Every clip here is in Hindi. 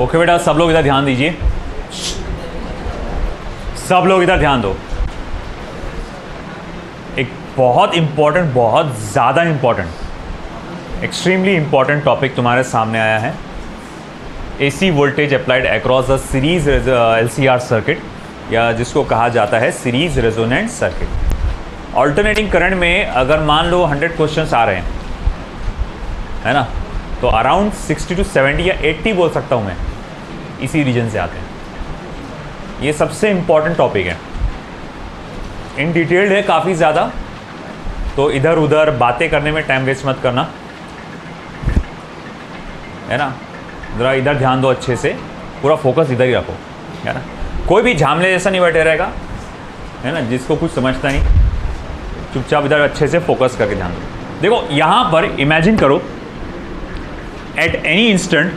ओके बेटा, सब लोग इधर ध्यान दीजिए, सब लोग इधर ध्यान दो। एक बहुत इंपॉर्टेंट, बहुत ज़्यादा इंपॉर्टेंट, एक्सट्रीमली इंपॉर्टेंट टॉपिक तुम्हारे सामने आया है। AC voltage applied across the series LCR circuit, या जिसको कहा जाता है series resonant circuit. Alternating current में अगर मान लो 100 क्वेश्चंस आ रहे हैं, है ना, तो अराउंड 60 to 70 या 80 बोल सकता हूँ मैं, इसी रीजन से आते हैं। ये सबसे इम्पॉर्टेंट टॉपिक है, इन डिटेल्ड है काफ़ी ज़्यादा, तो इधर उधर बातें करने में टाइम वेस्ट मत करना, है ना। ज़रा इधर ध्यान दो, अच्छे से पूरा फोकस इधर ही रखो, है ना। कोई भी झामले जैसा नहीं बैठे रहेगा, है ना, जिसको कुछ समझता नहीं, चुपचाप इधर अच्छे से फोकस करके ध्यान दो। देखो यहाँ पर इमेजिन करो, एट एनी इंस्टेंट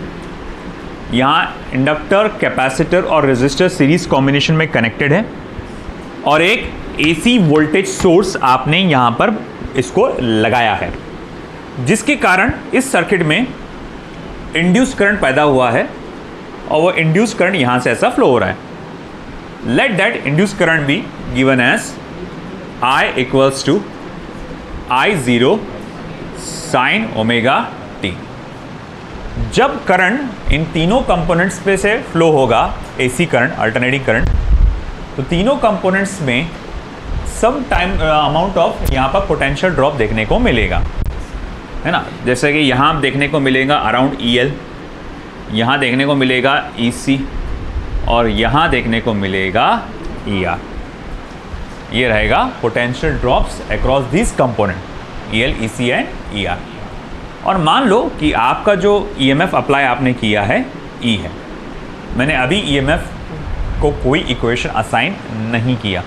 यहाँ इंडक्टर, कैपेसिटर और रेजिस्टर सीरीज कॉम्बिनेशन में कनेक्टेड है, और एक एसी वोल्टेज सोर्स आपने यहाँ पर इसको लगाया है, जिसके कारण इस सर्किट में इंड्यूस करंट पैदा हुआ है, और वो इंड्यूस करंट यहाँ से ऐसा फ्लो हो रहा है। Let that induce current be given as I equals to I0 sine omega T. जब करंट इन तीनों कंपोनेंट्स पे से फ्लो होगा, एसी करंट, अल्टरनेटिंग करंट, तो तीनों कंपोनेंट्स में सम टाइम अमाउंट ऑफ यहाँ पर पोटेंशियल ड्रॉप देखने को मिलेगा, है ना। जैसे कि यहाँ देखने को मिलेगा अराउंड EL, यहाँ देखने को मिलेगा EC, और यहाँ देखने को मिलेगा ER। ये रहेगा potential drops across this component EL, EC and ER। और मान लो कि आपका जो EMF अप्लाई आपने किया है E है। मैंने अभी EMF को कोई इक्वेशन असाइन नहीं किया,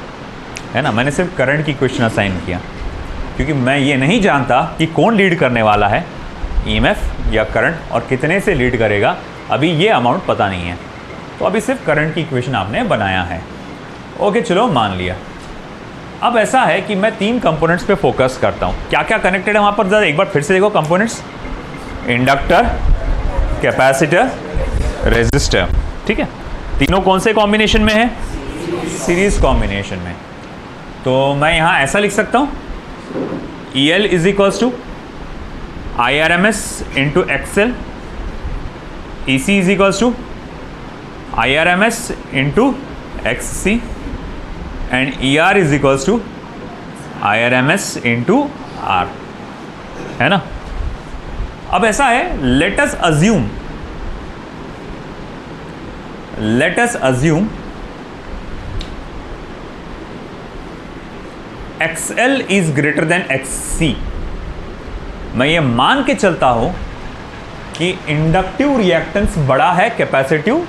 है ना, मैंने सिर्फ करंट की इक्वेशन असाइन किया, क्योंकि मैं ये नहीं जानता कि कौन लीड करने वाला है, EMF या करंट, और कितने से लीड करेगा, अभी ये अमाउंट पता नहीं है। तो अभी सिर्फ करंट की इक्वेशन आपने बनाया है। ओके, चलो मान लिया। अब ऐसा है कि मैं 3 कंपोनेंट्स पे फोकस करता हूँ। क्या क्या कनेक्टेड है वहाँ पर, ज़रा एक बार फिर से देखो कंपोनेंट्स, इंडक्टर, कैपेसिटर, रेजिस्टर, ठीक है। तीनों कौन से कॉम्बिनेशन में है, सीरीज कॉम्बिनेशन में। तो मैं यहाँ ऐसा लिख सकता हूँ, EL is equals to IRMS into XL, EC is equals to IRMS into XC, and ER is equals to IRMS into R, है ना। अब ऐसा है, let us assume XL is greater than XC। मैं ये मान के चलता हूं कि इंडक्टिव रिएक्टेंस बड़ा है कैपेसिटिव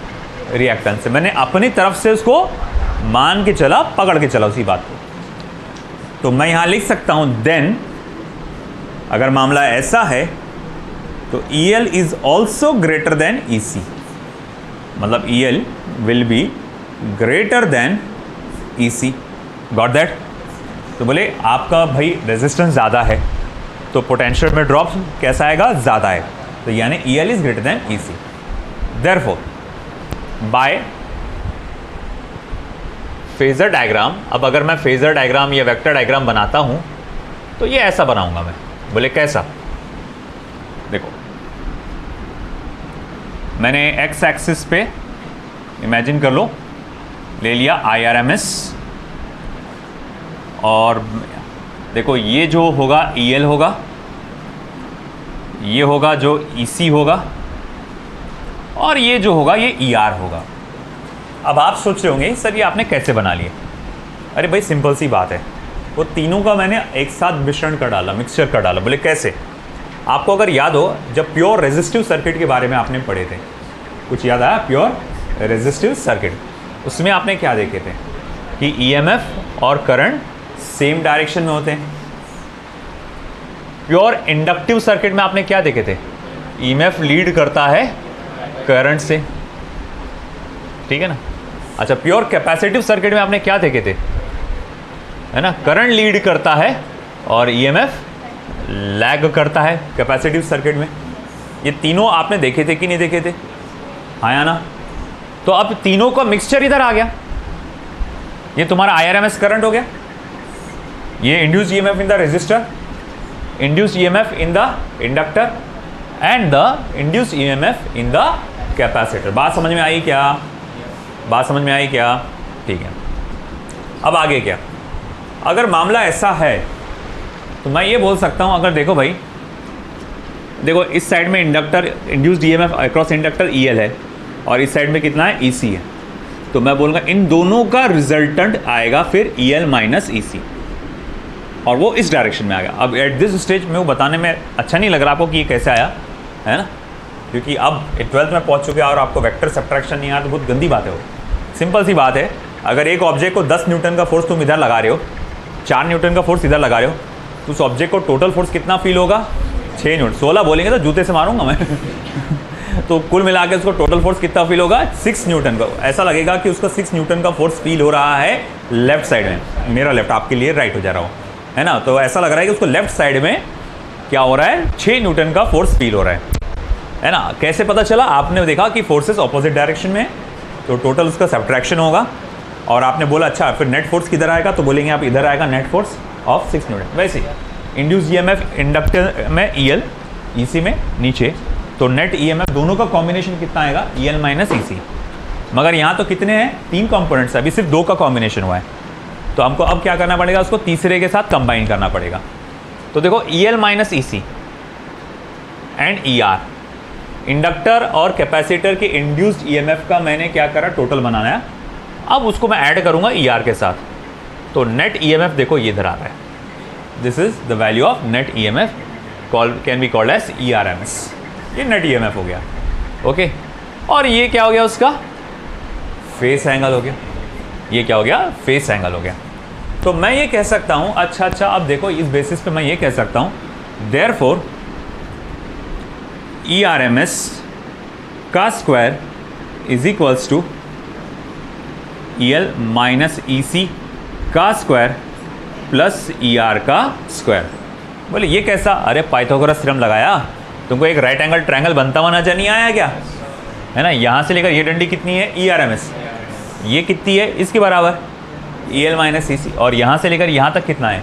रिएक्टेंस से। मैंने अपनी तरफ से उसको मान के चला, पकड़ के चला उसी बात को। तो मैं यहां लिख सकता हूं देन, अगर मामला ऐसा है तो EL is also greater than EC, मतलब EL will be greater than EC। Got that. तो बोले आपका भाई रेजिस्टेंस ज़्यादा है तो पोटेंशियल में ड्रॉप कैसा आएगा, ज़्यादा है, तो यानी EL is greater then EC। Therefore by phasor diagram, अब अगर मैं फेजर डायग्राम या वेक्टर डायग्राम बनाता हूं तो ये ऐसा बनाऊंगा मैं। बोले कैसा, देखो मैंने एक्स एक्सिस पे इमेजिन कर लो, ले लिया IRMS, और देखो ये जो होगा EL होगा, ये होगा जो EC होगा, और ये जो होगा ये ER होगा। अब आप सोच रहे होंगे सर ये आपने कैसे बना लिए। अरे भाई सिंपल सी बात है, वो तीनों का मैंने एक साथ मिश्रण कर डाला, मिक्सचर कर डाला। बोले कैसे, आपको अगर याद हो जब प्योर रेजिस्टिव सर्किट के बारे में आपने पढ़े थे, कुछ याद आया, प्योर रेजिस्टिव सर्किट, उसमें आपने क्या देखे थे कि EMF और करंट सेम डायरेक्शन में होते हैं। प्योर इंडक्टिव सर्किट में आपने क्या देखे थे, EMF लीड करता है करंट से, ठीक है ना। अच्छा, प्योर कैपेसिटिव सर्किट में आपने क्या देखे थे, है ना, करंट लीड करता है और EMF लैग करता है कैपेसिटिव सर्किट में। ये तीनों आपने देखे थे कि नहीं देखे थे, आया ना। तो अब तीनों का मिक्सचर इधर आ गया, ये तुम्हारा IRMS करंट हो गया, ये induce EMF in the resistor, induce EMF in the inductor and the induce EMF in the capacitor. बात समझ में आई क्या? बात समझ में आई क्या? ठीक है। अब आगे क्या, अगर मामला ऐसा है तो मैं ये बोल सकता हूँ, अगर देखो भाई, देखो इस साइड में inductor induced EMF across inductor EL है और इस साइड में कितना है, EC है, तो मैं बोलूँगा इन दोनों का रिजल्टेंट आएगा फिर EL माइनस EC, और वो इस डायरेक्शन में आ गया। अब एट दिस स्टेज में वो बताने में अच्छा नहीं लग रहा आपको कि ये कैसे आया, है ना, क्योंकि अब 12th में पहुंच चुके हैं और आपको वेक्टर सब्ट्रैक्शन नहीं आया तो बहुत गंदी बात है वो। सिंपल सी बात है, अगर एक ऑब्जेक्ट को 10 न्यूटन का फोर्स तुम इधर लगा रहे हो, 4 न्यूटन का फोर्स इधर लगा रहे हो, तो उस ऑब्जेक्ट को टोटल फोर्स कितना फील होगा, 6 न्यूटन। 16 बोलेंगे तो जूते से मारूंगा मैं तो कुल मिला के उसको टोटल फोर्स कितना फील होगा, 6 न्यूटन का। ऐसा लगेगा कि उसका 6 न्यूटन का फोर्स फील हो रहा है लेफ्ट साइड में, मेरा लेफ्ट आपके लिए राइट हो जा रहा हो, है ना। तो ऐसा लग रहा है कि उसको लेफ्ट साइड में क्या हो रहा है, 6 न्यूटन का फोर्स फील हो रहा है ना। कैसे पता चला? आपने देखा कि फोर्सेस ऑपोजिट डायरेक्शन में, तो टोटल उसका सब्ट्रैक्शन होगा, और आपने बोला अच्छा फिर नेट फोर्स किधर आएगा, तो बोलेंगे आप इधर आएगा नेट फोर्स ऑफ 6 न्यूटन। वैसे इंड्यूस EMF इंडक्टर में EL, EC में नीचे, तो नेट EMF दोनों का कॉम्बिनेशन कितना आएगा, EL माइनस EC। मगर यहाँ तो कितने हैं, 3 कंपोनेंट्स है, अभी सिर्फ 2 का कॉम्बिनेशन हुआ है, तो हमको अब क्या करना पड़ेगा, उसको तीसरे के साथ कंबाइन करना पड़ेगा। तो देखो EL minus EC and ER, inductor और कैपेसिटर के इंड्यूस्ड EMF का मैंने क्या करा, टोटल बनाना है। अब उसको मैं ऐड करूंगा ER के साथ, तो नेट EMF देखो ये इधर आ रहा है, this is the value of net EMF, can be called as ERMS। ये नेट EMF हो गया, ओके। और ये क्या हो गया, उसका फेस एंगल हो गया, ये क्या हो गया, फेस एंगल हो गया। तो मैं ये कह सकता हूँ, अच्छा अब देखो इस बेसिस पे मैं ये कह सकता हूँ, देयरफॉर ERMS का square is equals to EL minus EC का स्क्वायर प्लस ER का स्क्वायर। बोले ये कैसा? अरे पाइथागोरस थ्योरम लगाया, तुमको एक राइट एंगल ट्रायंगल बनता हुआ नजर नहीं आया क्या, है ना। यहाँ से लेकर ये डंडी कितनी है, ERMS, ये कितनी है, इसके बराबर EL माइनस EC, और यहाँ से लेकर यहाँ तक कितना है,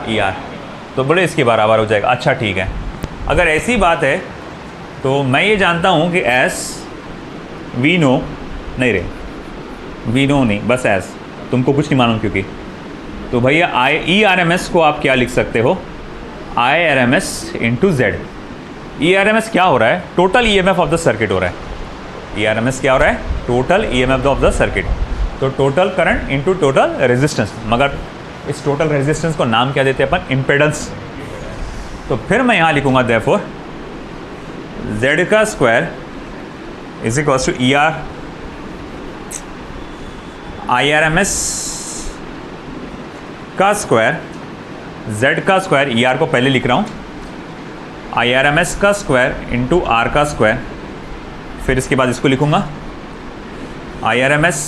ER, तो बोले इसके बराबर हो जाएगा। अच्छा ठीक है, अगर ऐसी बात है तो मैं ये जानता हूँ कि एस वी नो नहीं रे, वी नो नहीं, बस एस, तुमको कुछ नहीं मालूम क्योंकि, तो भैया ERMS को आप क्या लिख सकते हो, IRMS इंटू जेड। ERMS क्या हो रहा है, total EMF of the circuit हो रहा है। ERMS क्या हो रहा है, total EMF of the circuit, तो total current into total resistance. मगर इस टोटल रेजिस्टेंस को नाम क्या देते हैं अपन, इम्पेडेंस। तो फिर मैं यहाँ लिखूंगा देयरफॉर Z का square is equals to ER IRMS का स्क्वायर, Z का स्क्वायर, ER को पहले लिख रहा हूँ, IRMS का स्क्वायर इंटू R का स्क्वायर, फिर इसके बाद इसको लिखूँगा IRMS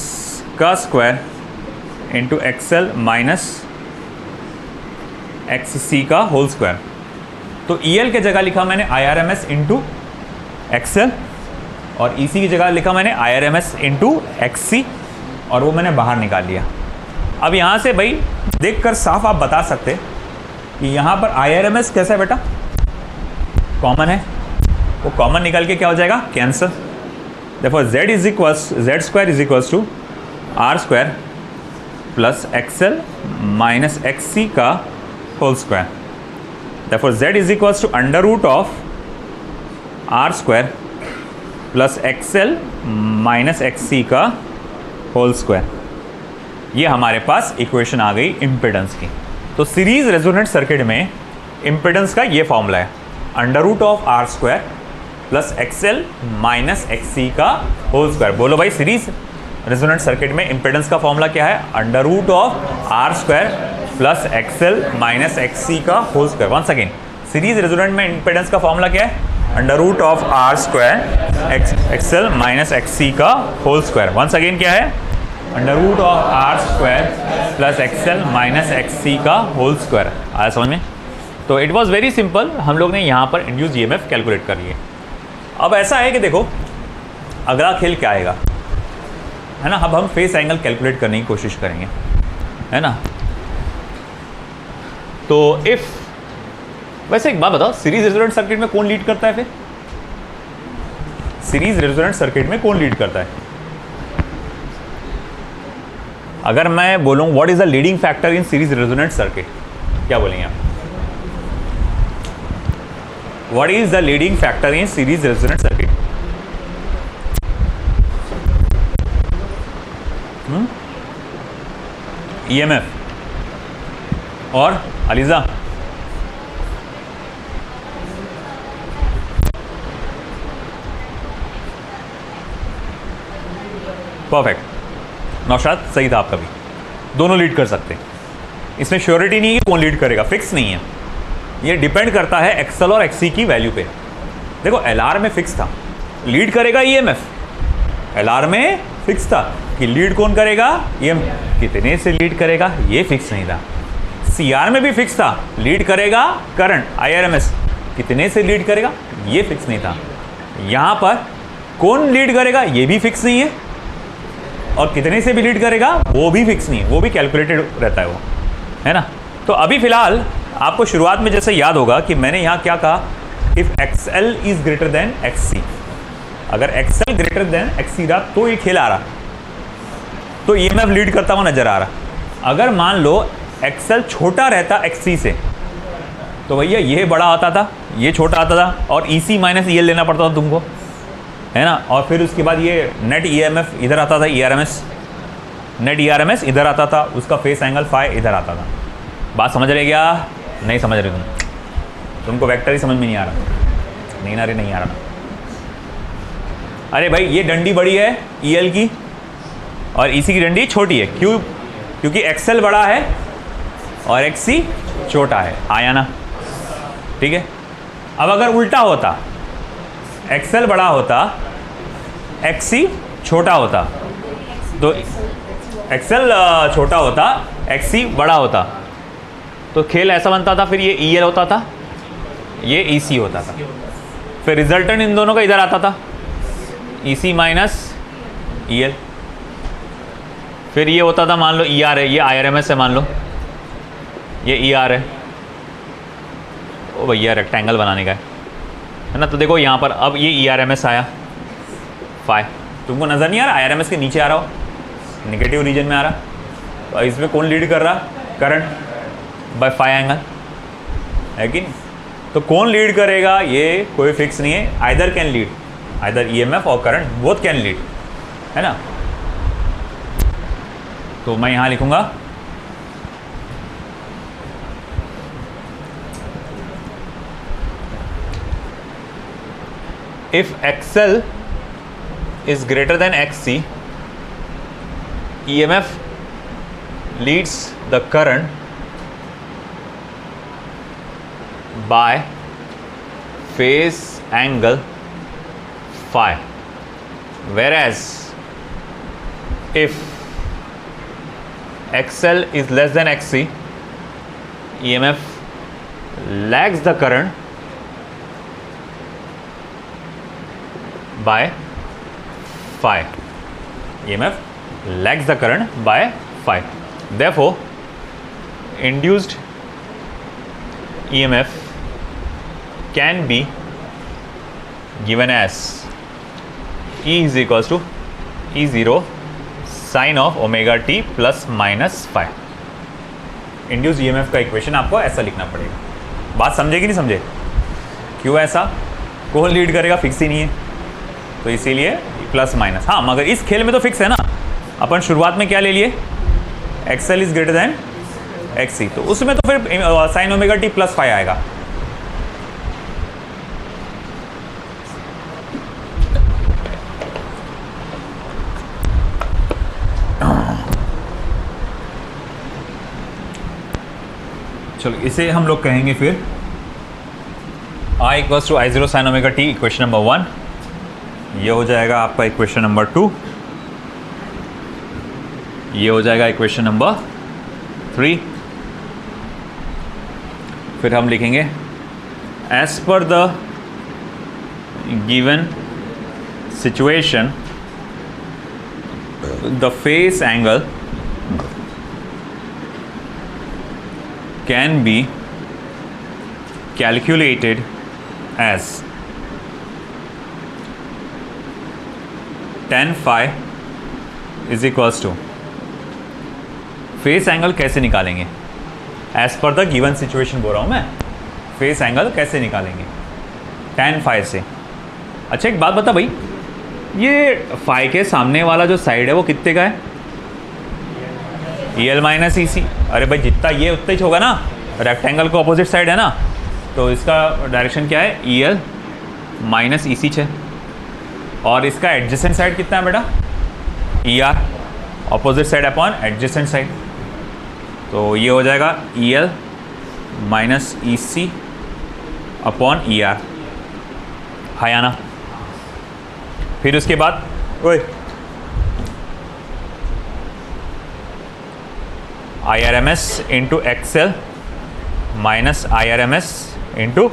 का square into XL minus XC का होल स्क्वायर। तो EL के जगह लिखा मैंने IRMS इंटू XL, और EC की जगह लिखा मैंने IRMS इंटू XC, और वो मैंने बाहर निकाल लिया। अब यहाँ से भाई देखकर साफ आप बता सकते कि यहाँ पर IRMS कैसा है बेटा, कॉमन है, वो कॉमन निकल के क्या हो जाएगा, कैंसल। देखो Z square is equals to R square plus XL minus XC का whole square. Therefore Z is equals to under root of R square plus XL minus XC का होल स्क्वायर। ये हमारे पास इक्वेशन आ गई इम्पिडेंस की। तो सीरीज रेजोनेंट सर्किट में इम्पिडेंस का ये फॉर्मूला है, under root of R square plus XL minus XC का होल स्क्वायर। बोलो भाई सीरीज रेजोनेंट सर्किट में इम्पिडेंस का फॉर्मूला क्या है, under root of R square plus XL minus XC का whole square. Once again series resonant में इम्पिडेंस का फॉर्मूला क्या है, under root of R square XL minus XC का होल स्क्वायर। वंस अगेन क्या है, under root of R square plus XL minus XC का होल स्क्वायर। आया समझ में? तो इट वॉज वेरी सिंपल, हम लोग ने यहाँ पर इंड्यूस EMF कैलकुलेट कर लिए। अब ऐसा है कि देखो अगला खेल क्या आएगा, है ना। अब हम फेस एंगल कैलकुलेट करने की कोशिश करेंगे, है ना। तो इफ, वैसे एक बात बताओ, सीरीज रेजोनेंट सर्किट में कौन लीड करता है फिर? सीरीज रेजोनेंट सर्किट में कौन लीड करता है? अगर मैं बोलूं what is the leading factor in series resonant circuit, क्या बोलेंगे आप? What is the leading factor in series resonant circuit? EMF और अलीजा? परफेक्ट, नौशाद सही था आपका भी, दोनों लीड कर सकते हैं। इसमें श्योरिटी नहीं है कि कौन लीड करेगा, फिक्स नहीं है, ये डिपेंड करता है एक्सएल और एक्ससी की वैल्यू पे। देखो एलआर में फिक्स था, लीड करेगा ईएमएफ, एलआर में फिक्स था कि लीड कौन करेगा, ईएमएफ, कितने से लीड करेगा ये फिक्स नहीं था। सीआर में भी फिक्स था, लीड करेगा करंट आईआरएमएस, कितने से लीड करेगा ये फिक्स नहीं था। यहाँ पर कौन लीड करेगा ये भी फिक्स नहीं है, और कितने से भी लीड करेगा वो भी फिक्स नहीं है, वो भी कैलकुलेटेड रहता है वो, है ना। तो अभी फिलहाल आपको शुरुआत में जैसे याद होगा कि मैंने यहाँ क्या कहा, if XL is greater than एक्ससी, अगर एक्सएल ग्रेटर देन एक्ससी रहा तो ये खेल आ रहा, तो ईएमएफ लीड करता हुआ नजर आ रहा। अगर मान लो एक्सएल छोटा रहता एक्ससी से, तो भैया ये बड़ा आता था, ये छोटा आता था, और ईसी माइनस ईएल लेना पड़ता था तुमको, है ना। और फिर उसके बाद ये नेट ईएमएफ इधर आता था, ईआरएमएस, नेट ईआरएमएस इधर आता था, उसका फेस एंगल फाई इधर आता था। बात समझ रहे क्या? नहीं समझ रहे तुमको वेक्टर ही समझ में नहीं आ रहा, नहीं आ रहा। अरे भाई ये डंडी बड़ी है ईएल की और ईसी की डंडी छोटी है, क्यों? क्योंकि एक्सएल बड़ा है और एक्ससी छोटा है, आया ना, ठीक है। अब अगर उल्टा होता, एक्सएल बड़ा होता, एक्ससी छोटा होता, तो एक्सएल छोटा होता, एक्ससी बड़ा होता, तो खेल ऐसा बनता था, फिर ये ईएल होता था, ये ईसी होता था, फिर रिजल्टेंट इन दोनों का इधर आता था, ईसी माइनस ईएल, फिर ये होता था, मान लो ईआर है, ये आईआरएमएस है, मान लो ये ईआर है, ओ भैया रेक्टेंगल बनाने का है ना। तो देखो यहाँ पर अब ये ईआरएमएस आया, फाई तुमको नज़र नहीं आ रहा, आईआरएमएस के नीचे आ रहा हो, नेगेटिव रीजन में आ रहा, तो इसमें कौन लीड कर रहा, करंट बाय फाई एंगल, है कि नहीं। तो कौन लीड करेगा ये कोई फिक्स नहीं है, either can lead, either EMF और करंट बोथ कैन लीड, है ना। तो मैं यहाँ लिखूंगा if XL is greater than XC, EMF leads the current by phase angle phi, whereas if XL is less than XC, EMF lags the current by phi. EMF lags the current by phi. Therefore, induced EMF can be given as E is equals to E0 sin of omega t plus minus phi. Induce EMF का इक्वेशन आपको ऐसा लिखना पड़ेगा। बात समझे कि नहीं समझे? क्यों ऐसा? कौन लीड करेगा फिक्स ही नहीं है, तो इसीलिए प्लस माइनस। हाँ मगर इस खेल में तो फिक्स है ना, अपन शुरुआत में क्या ले लिए, XL is greater than XC, तो उसमें तो फिर sine omega T plus phi आएगा। चलो इसे हम लोग कहेंगे फिर I equals to I zero sine omega T, equation number 1। ये हो जाएगा आपका इक्वेशन नंबर 2, ये हो जाएगा इक्वेशन नंबर 3। फिर हम लिखेंगे as per the given situation the face angle can be calculated as tan phi is equals to face angle कैसे निकालेंगे as per the given situation बोल रहा हूँ मैं। फेस एंगल कैसे निकालेंगे tan phi से। अच्छा एक बात बता भाई, ये फाई के सामने वाला जो साइड है वो कितने का है? EL minus EC। अरे भाई जितना ये उतना ही होगा ना, रेक्टेंगल को अपोजिट साइड है ना, तो इसका डायरेक्शन क्या है? EL माइनस EC है। और इसका एडजेसेंट साइड कितना है बेटा? ER, opposite side upon adjacent side. तो ये हो जाएगा EL minus EC upon ER, है या ना? फिर उसके बाद ओए IRMS into XL minus IRMS into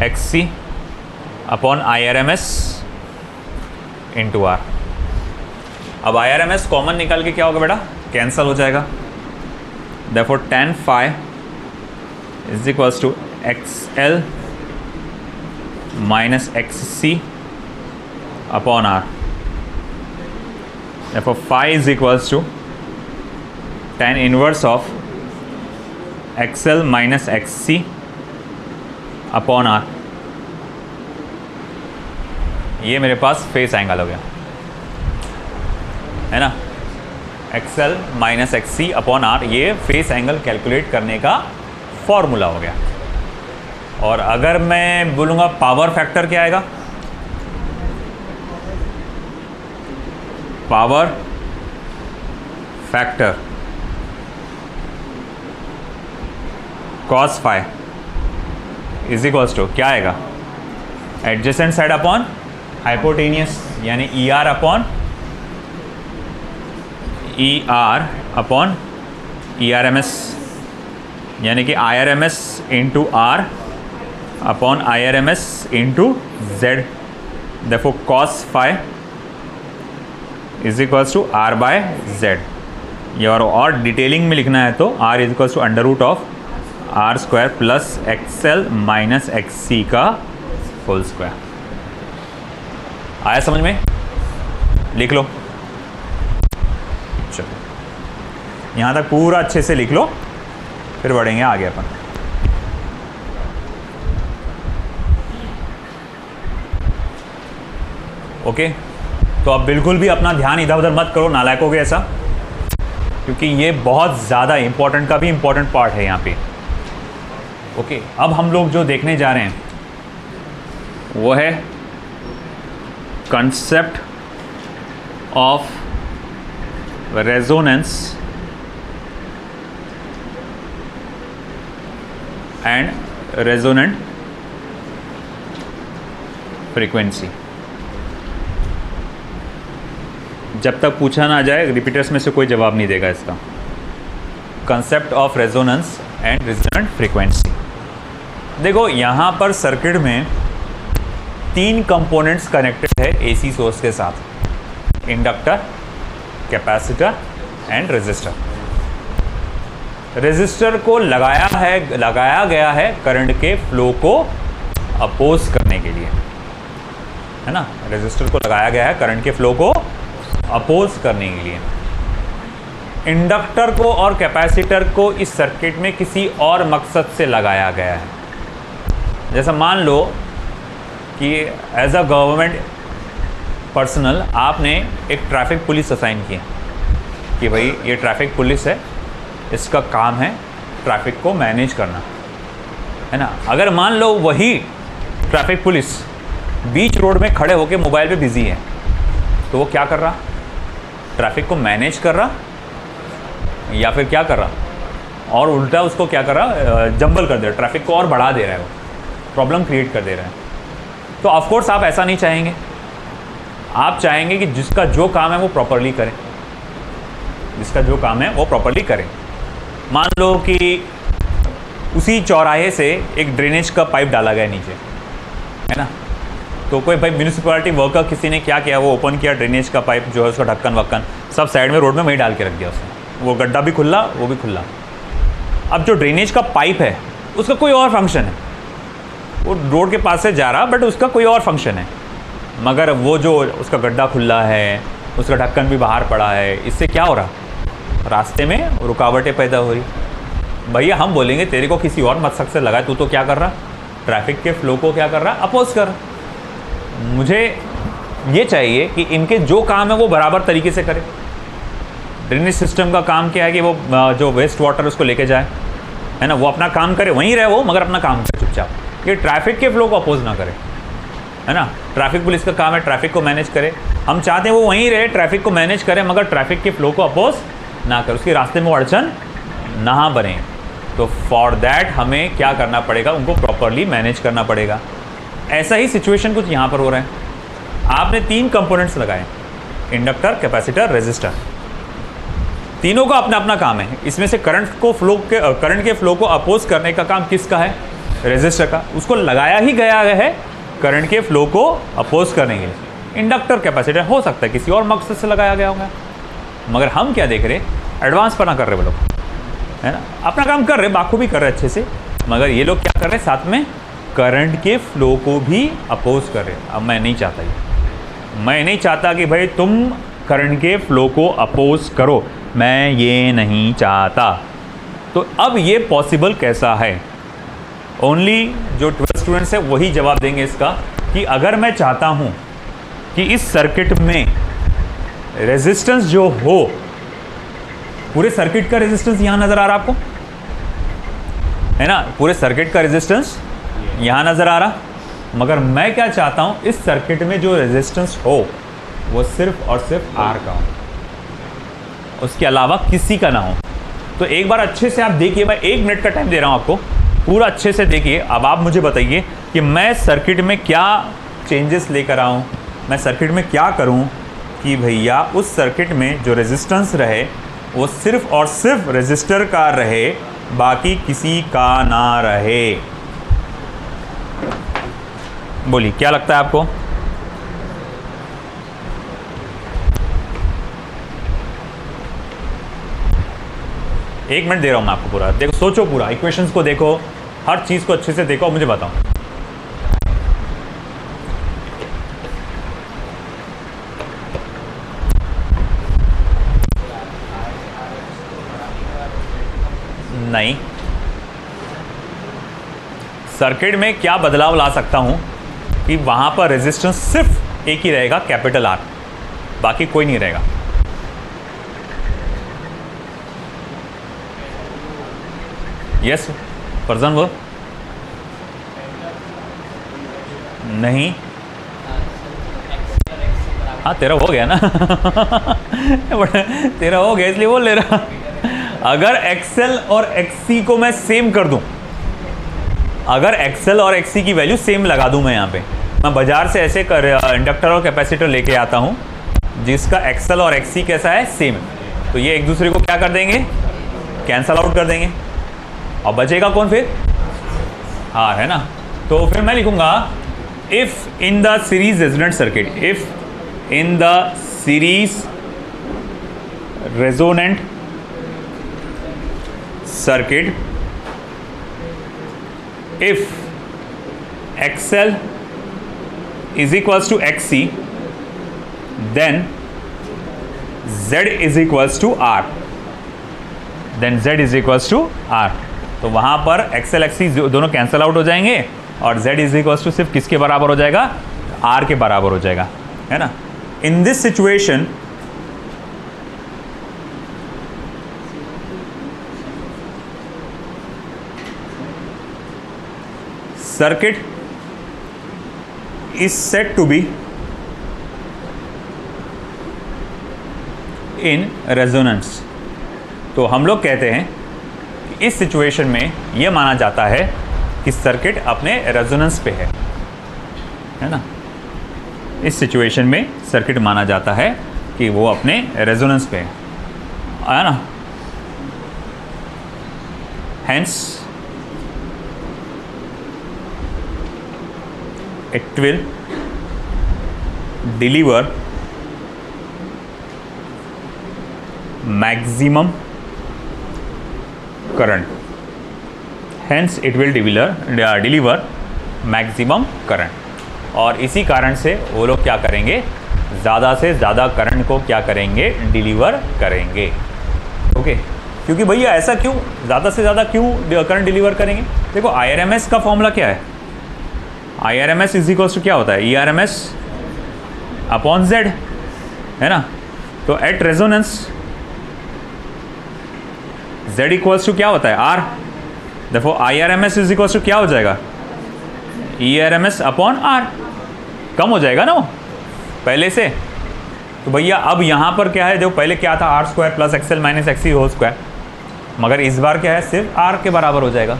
XC upon IRMS into R। अब IRMS कॉमन निकाल के क्या होगा बेटा? कैंसल हो जाएगा। Therefore tan phi is equals to XL minus XC upon R. Therefore phi is equals to tan inverse of XL minus XC upon R। ये मेरे पास फेस एंगल हो गया, है ना? XL minus XC upon R, ये फेस एंगल कैलकुलेट करने का फॉर्मूला हो गया। और अगर मैं बोलूँगा पावर फैक्टर क्या आएगा? Power factor cos phi is equals to क्या आएगा? एडजेसेंट साइड अपॉन हाइपोटेनियस, यानी ER upon ER upon ERMS, यानी कि IRMS into R upon IRMS into Z। देखो cos phi is equals to R by Z। ये और डिटेलिंग में लिखना है तो R is equals to under root of R square plus XL minus XC का होल स्क्वायर। आया समझ में? लिख लो, चलो यहाँ तक पूरा अच्छे से लिख लो, फिर बढ़ेंगे आगे अपन। ओके, तो अब बिल्कुल भी अपना ध्यान इधर उधर मत करो नालायकों के ऐसा, क्योंकि ये बहुत ज़्यादा इंपॉर्टेंट का भी इंपॉर्टेंट पार्ट है यहाँ पे। ओके, अब हम लोग जो देखने जा रहे हैं वो है concept of resonance and resonant frequency. जब तक पूछा ना जाए रिपीटर्स में से कोई जवाब नहीं देगा इसका। Concept of resonance and resonant frequency. देखो यहाँ पर सर्किट में 3 कंपोनेंट्स कनेक्टेड है AC सोर्स के साथ, inductor, capacitor and resistor. Resistor को लगाया गया है करंट के फ्लो को अपोज करने के लिए, है ना? रेजिस्टर को लगाया गया है करंट के फ्लो को अपोज करने के लिए। इंडक्टर को और कैपेसिटर को इस सर्किट में किसी और मकसद से लगाया गया है। जैसा मान लो कि एज अ गवर्नमेंट पर्सनल आपने एक ट्रैफिक पुलिस असाइन किया कि भाई ये ट्रैफिक पुलिस है, इसका काम है ट्रैफिक को मैनेज करना, है ना? अगर मान लो वही ट्रैफिक पुलिस बीच रोड में खड़े होकर मोबाइल पे बिजी है, तो वो क्या कर रहा? ट्रैफिक को मैनेज कर रहा या फिर क्या कर रहा? और उल्टा उसको क्या कर रहा? जंबल कर दे रहा, ट्रैफिक को और बढ़ा दे रहा है, वो प्रॉब्लम क्रिएट कर दे रहा है। तो ऑफ कोर्स आप ऐसा नहीं चाहेंगे। आप चाहेंगे कि जिसका जो काम है वो प्रॉपरली करें, जिसका जो काम है वो प्रॉपरली करें। मान लो कि उसी चौराहे से एक ड्रेनेज का पाइप डाला गया नीचे, है ना? तो कोई भाई म्यूनिसिपैलिटी वर्कर किसी ने क्या किया, वो ओपन किया ड्रेनेज का पाइप जो है उसका ढक्कन वक्कन सब साइड में रोड में वहीं डाल के रख दिया उसने, वो गड्ढा भी खुला वो भी खुला। अब जो ड्रेनेज का पाइप है उसका कोई और फंक्शन है, वो रोड के पास से जा रहा बट उसका कोई और फंक्शन है, मगर वो जो उसका गड्ढा खुला है, उसका ढक्कन भी बाहर पड़ा है, इससे क्या हो रहा, रास्ते में रुकावटें पैदा हो रही। भैया हम बोलेंगे तेरे को किसी और मकसद से लगा, तू तो क्या कर रहा, ट्रैफिक के फ्लो को क्या कर रहा, अपोज कर। मुझे ये चाहिए कि इनके जो काम है वो बराबर तरीके से करें। ड्रेनेज सिस्टम का काम क्या है कि वो जो वेस्ट वाटर उसको लेके जाए, है ना, वो अपना काम करे, वहीं रहे वो, मगर अपना काम करे चुपचाप। ये ट्रैफिक के फ्लो को अपोज ना करे, है ना। ट्रैफिक पुलिस का काम है ट्रैफिक को मैनेज करे, हम चाहते हैं वो वहीं रहे, ट्रैफिक को मैनेज करे, मगर ट्रैफिक के फ्लो को अपोज ना करे, उसके रास्ते में अड़चन ना बने। तो फॉर दैट हमें क्या करना पड़ेगा, उनको प्रॉपरली मैनेज करना पड़ेगा। ऐसा ही सिचुएशन कुछ यहाँ पर हो रहा है। आपने 3 कंपोनेंट्स लगाए, इंडक्टर, कैपेसिटर, रेजिस्टर, तीनों का अपना अपना काम है। इसमें से करंट के फ्लो को अपोज करने का काम किसका है, रेजिस्टर का। उसको लगाया ही गया है करंट के फ्लो को अपोज करने के लिए। इंडक्टर, कैपेसिटर हो सकता है किसी और मकसद से लगाया गया होगा, मगर हम क्या देख रहे, एडवांस पर ना कर रहे वो लोग, है ना, अपना काम कर रहे, बाखूबी कर रहे अच्छे से, मगर ये लोग क्या कर रहे, साथ में करंट के फ्लो को भी अपोज कर रहे। अब मैं नहीं चाहता, मैं नहीं चाहता कि भाई तुम करंट के फ्लो को अपोज करो, मैं ये नहीं चाहता। तो अब ये पॉसिबल कैसा है, ओनली जो 12 स्टूडेंट्स हैं वही जवाब देंगे इसका, कि अगर मैं चाहता हूँ कि इस सर्किट में रेजिस्टेंस जो हो, पूरे सर्किट का रेजिस्टेंस यहाँ नज़र आ रहा आपको, है ना, पूरे सर्किट का रेजिस्टेंस यहाँ नज़र आ रहा, मगर मैं क्या चाहता हूँ, इस सर्किट में जो रेजिस्टेंस हो वो सिर्फ और सिर्फ R का हो, उसके अलावा किसी का ना हो। तो एक बार अच्छे से आप देखिए, मैं 1 मिनट का टाइम दे रहा हूँ आपको, पूरा अच्छे से देखिए। अब आप मुझे बताइए कि मैं सर्किट में क्या चेंजेस लेकर आऊँ, मैं सर्किट में क्या करूँ कि भैया उस सर्किट में जो रेजिस्टेंस रहे वो सिर्फ और सिर्फ रेजिस्टर का रहे, बाकी किसी का ना रहे। बोलिए क्या लगता है आपको? एक मिनट दे रहा हूं मैं आपको पूरा, देखो, सोचो, पूरा इक्वेशंस को देखो, हर चीज को अच्छे से देखो और मुझे बताओ। नहीं, सर्किट में क्या बदलाव ला सकता हूं कि वहां पर रेजिस्टेंस सिर्फ एक ही रहेगा, कैपिटल R, बाकी कोई नहीं रहेगा। यस फरजान, वो नहीं, हाँ तेरा हो गया ना तेरा हो गया इसलिए बोल ले रहा। अगर एक्सएल और एक्सी को मैं सेम कर दूं, अगर एक्सएल और एक्सी की वैल्यू सेम लगा दूं, मैं यहाँ पे मैं बाजार से ऐसे इंडक्टर और कैपेसिटर लेके आता हूँ जिसका एक्सएल और एक्सी कैसा है, सेम, तो ये एक दूसरे को क्या कर देंगे, कैंसल आउट कर देंगे, और बचेगा कौन फिर, R, है ना। तो फिर मैं लिखूंगा if in the series resonant circuit, if in the series resonant circuit, if XL is equals to XC, then Z is equals to R, then Z is equals to R। तो वहाँ पर XL XC दोनों कैंसल आउट हो जाएंगे और Z is equals to सिर्फ किसके बराबर हो जाएगा, R के बराबर हो जाएगा, है ना। In this situation circuit is said to be in resonance। तो हम लोग कहते हैं कि इस सिचुएशन में यह माना जाता है कि सर्किट अपने रेजोनेंस पे है ना। इस सिचुएशन में सर्किट माना जाता है कि वो अपने रेजोनेंस पे है ना। Hence it will deliver maximum current, hence it will deliver maximum current। और इसी कारण से वो लोग क्या करेंगे, ज़्यादा से ज़्यादा करंट को क्या करेंगे, डिलीवर करेंगे। ओके, क्योंकि भैया ऐसा क्यों, ज़्यादा से ज़्यादा क्यों करंट डिलीवर करेंगे? देखो IRMS का फॉर्मूला क्या है, IRMS इज इक्वल्स टू क्या होता है, ERMS अपॉन Z, है ना। तो at resonance Z equals to क्या होता है, R। देखो IRMS इज इक्वल्स टू क्या हो जाएगा, ERMS अपॉन R। कम हो जाएगा ना वो पहले से। तो भैया अब यहाँ पर क्या है, जो पहले क्या था R square plus XL minus XC whole square, मगर इस बार क्या है सिर्फ R के बराबर हो जाएगा,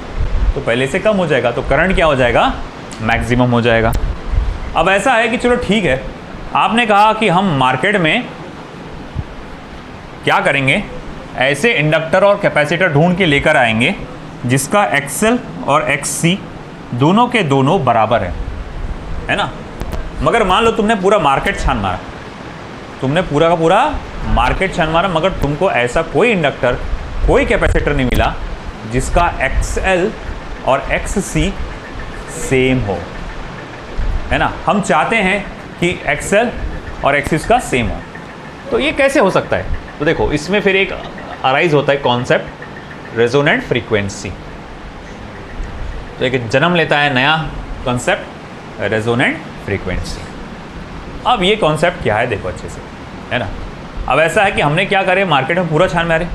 तो पहले से कम हो जाएगा, तो करंट क्या हो जाएगा, मैक्सिमम हो जाएगा। अब ऐसा है कि चलो ठीक है, आपने कहा कि हम मार्केट में क्या करेंगे, ऐसे इंडक्टर और कैपेसिटर ढूंढ के लेकर आएंगे जिसका XL और XC दोनों के दोनों बराबर है ना। मगर मान लो तुमने पूरा मार्केट छान मारा, तुमने पूरा का पूरा मार्केट छान मारा, मगर तुमको ऐसा कोई इंडक्टर कोई कैपेसिटर नहीं मिला जिसका XL और XC सेम हो, है ना। हम चाहते हैं कि XL और XC का सेम हो, तो ये कैसे हो सकता है? तो देखो इसमें फिर एक अराइज होता है कॉन्सेप्ट रेजोनेंट फ्रीक्वेंसी, तो एक जन्म लेता है नया कॉन्सेप्ट रेजोनेंट फ्रीक्वेंसी। अब ये कॉन्सेप्ट क्या है देखो अच्छे से, है ना। अब ऐसा है कि हमने क्या करे, मार्केट में पूरा छान मारे,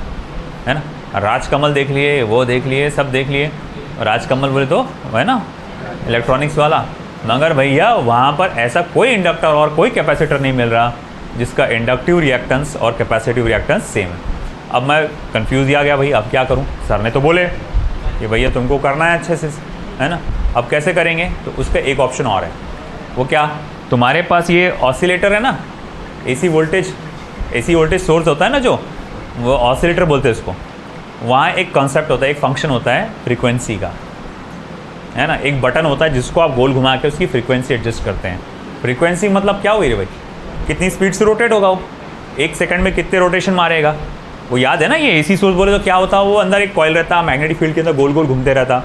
है ना, राजकमल देख लिए, वो देख लिए, सब देख लिए। राजकमल बोले तो है ना इलेक्ट्रॉनिक्स वाला, मगर भैया वहाँ पर ऐसा कोई इंडक्टर और कोई कैपेसिटर नहीं मिल रहा जिसका इंडक्टिव रिएक्टेंस और कैपेसिटिव रिएक्टेंस सेम है। अब मैं कंफ्यूज आ गया भाई, अब क्या करूँ, सर ने तो बोले कि भैया तुमको करना है अच्छे से, है ना। अब कैसे करेंगे, तो उसका एक ऑप्शन और है, वो क्या, तुम्हारे पास ये ऑसिलेटर है ना, AC वोल्टेज सोर्स होता है ना, जो वो ऑसिलेटर बोलते हैं उसको। वहाँ एक कॉन्सेप्ट होता है, एक फंक्शन होता है फ्रीक्वेंसी का, है ना। एक बटन होता है जिसको आप गोल घुमा के उसकी फ्रीक्वेंसी एडजस्ट करते हैं। फ्रीक्वेंसी मतलब क्या हुई रे भाई, कितनी स्पीड से रोटेट होगा वो, एक सेकंड में कितने रोटेशन मारेगा, वो याद है ना। ये AC सोर्स बोले तो क्या होता है, वो अंदर एक कॉइल रहता है, मैग्नेटिक फील्ड के अंदर गोल गोल घूमते रहता।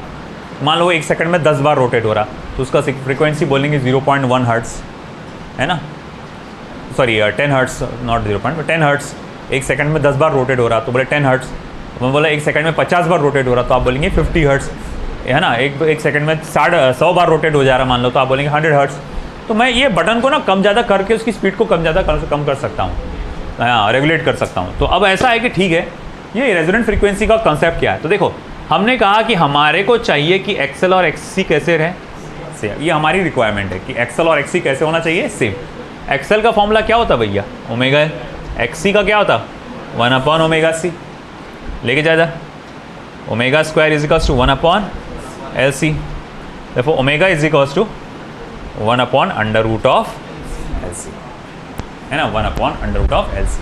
मान लो एक सेकंड में 10 बार रोटेट हो रहा, तो उसका फ्रीक्वेंसी बोलेंगे 0.1 हर्ट्स, है ना, सॉरी 10 हर्ट्स, नॉट 10 हर्ट्स। एक सेकंड में 10 बार रोटेट हो रहा तो बोले 10 हर्ट्स। मैं बोला एक सेकंड में 50 बार रोटेट हो रहा तो आप बोलेंगे 50 हर्ट्स, है ना। एक सेकंड में 100 बार रोटेट हो जा रहा मान लो, तो आप बोलेंगे 100 हर्ट्स। तो मैं ये बटन को ना कम ज़्यादा करके उसकी स्पीड को कम कर सकता हूँ, हाँ, रेगुलेट कर सकता हूँ। तो अब ऐसा है कि ठीक है, ये रेजोनेंट फ्रीक्वेंसी का कॉन्सेप्ट क्या है। तो देखो हमने कहा कि हमारे को चाहिए कि XL और XC कैसे रहे सेम, ये हमारी रिक्वायरमेंट है कि XL और XC कैसे होना चाहिए सेम। XL का फॉर्मूला क्या होता भैया, ओमेगा है। XC का क्या होता, 1/ωc, लेके जा इधर, omega square is equals to 1/LC। देखो omega is equals to 1/√LC, है ना, 1/√LC।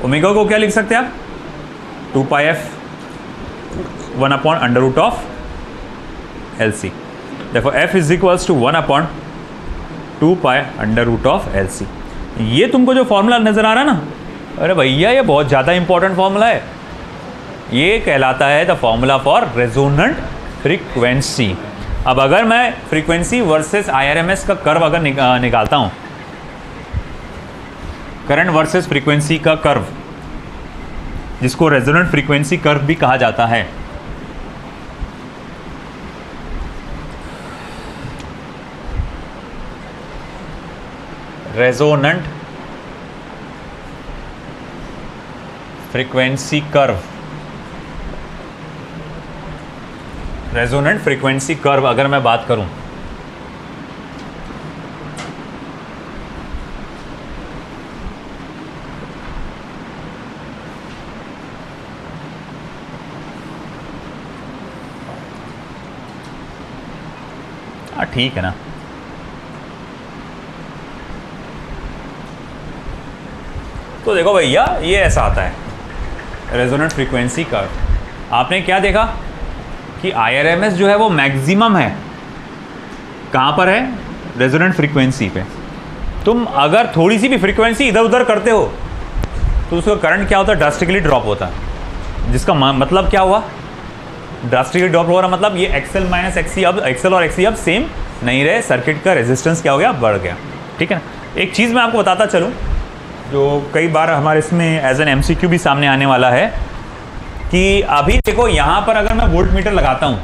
ओमेगा को क्या लिख सकते हैं आप, 2πf 1/√LC। देखो f is equals to 1/2π√LC। ये तुमको जो फॉर्मूला नज़र आ रहा है ना, अरे भैया ये बहुत ज़्यादा इंपॉर्टेंट फॉर्मूला है, ये कहलाता है the formula for resonant frequency. अब अगर मैं फ्रीक्वेंसी वर्सेस IRMS का कर्व अगर निकालता हूँ, करंट वर्सेस फ्रीक्वेंसी का कर्व, जिसको रेजोनेंट फ्रीक्वेंसी कर्व भी कहा जाता है, resonant frequency curve, resonant frequency curve अगर मैं बात करूं, ठीक है ना। तो देखो भैया ये ऐसा आता है रेजोनेंट फ्रीक्वेंसी कर्व। आपने क्या देखा कि IRMS जो है वो मैक्सिमम है, कहाँ पर है, रेजोनेंट फ्रीक्वेंसी पे, तुम अगर थोड़ी सी भी फ्रीक्वेंसी इधर उधर करते हो तो उसका करंट क्या होता है, ड्रास्टिकली ड्रॉप होता है। जिसका मतलब क्या हुआ, ड्रास्टिकली ड्रॉप हो रहा मतलब ये एक्सएल माइनस एक्सी, अब एक्सएल और एक्सी अब सेम नहीं रहे, सर्किट का रेजिस्टेंस क्या हो गया, बढ़ गया। ठीक है ना। एक चीज़ मैं आपको बताता चलूँ जो कई बार हमारे इसमें एज एन एमसीक्यू भी सामने आने वाला है कि अभी देखो यहाँ पर अगर मैं वोल्ट मीटर लगाता हूँ,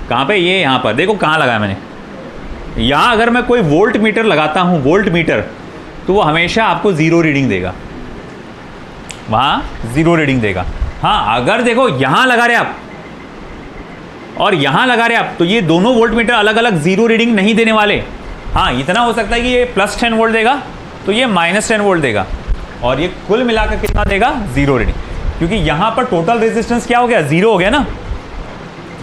कहाँ पे, ये यहाँ पर देखो कहाँ लगाया मैंने, यहाँ अगर मैं कोई वोल्ट मीटर लगाता हूँ, वोल्ट मीटर, तो वो हमेशा आपको ज़ीरो रीडिंग देगा, वहाँ ज़ीरो रीडिंग देगा। हाँ, अगर देखो यहाँ लगा रहे आप और यहाँ लगा रहे आप, तो ये दोनों वोल्ट मीटर अलग अलग ज़ीरो रीडिंग नहीं देने वाले। हाँ, इतना हो सकता है कि ये +10 वोल्ट देगा तो ये -10 वोल्ट देगा, और ये कुल मिलाकर कितना देगा, ज़ीरो रीडिंग। क्योंकि यहाँ पर टोटल रेजिस्टेंस क्या हो गया, ज़ीरो हो गया ना,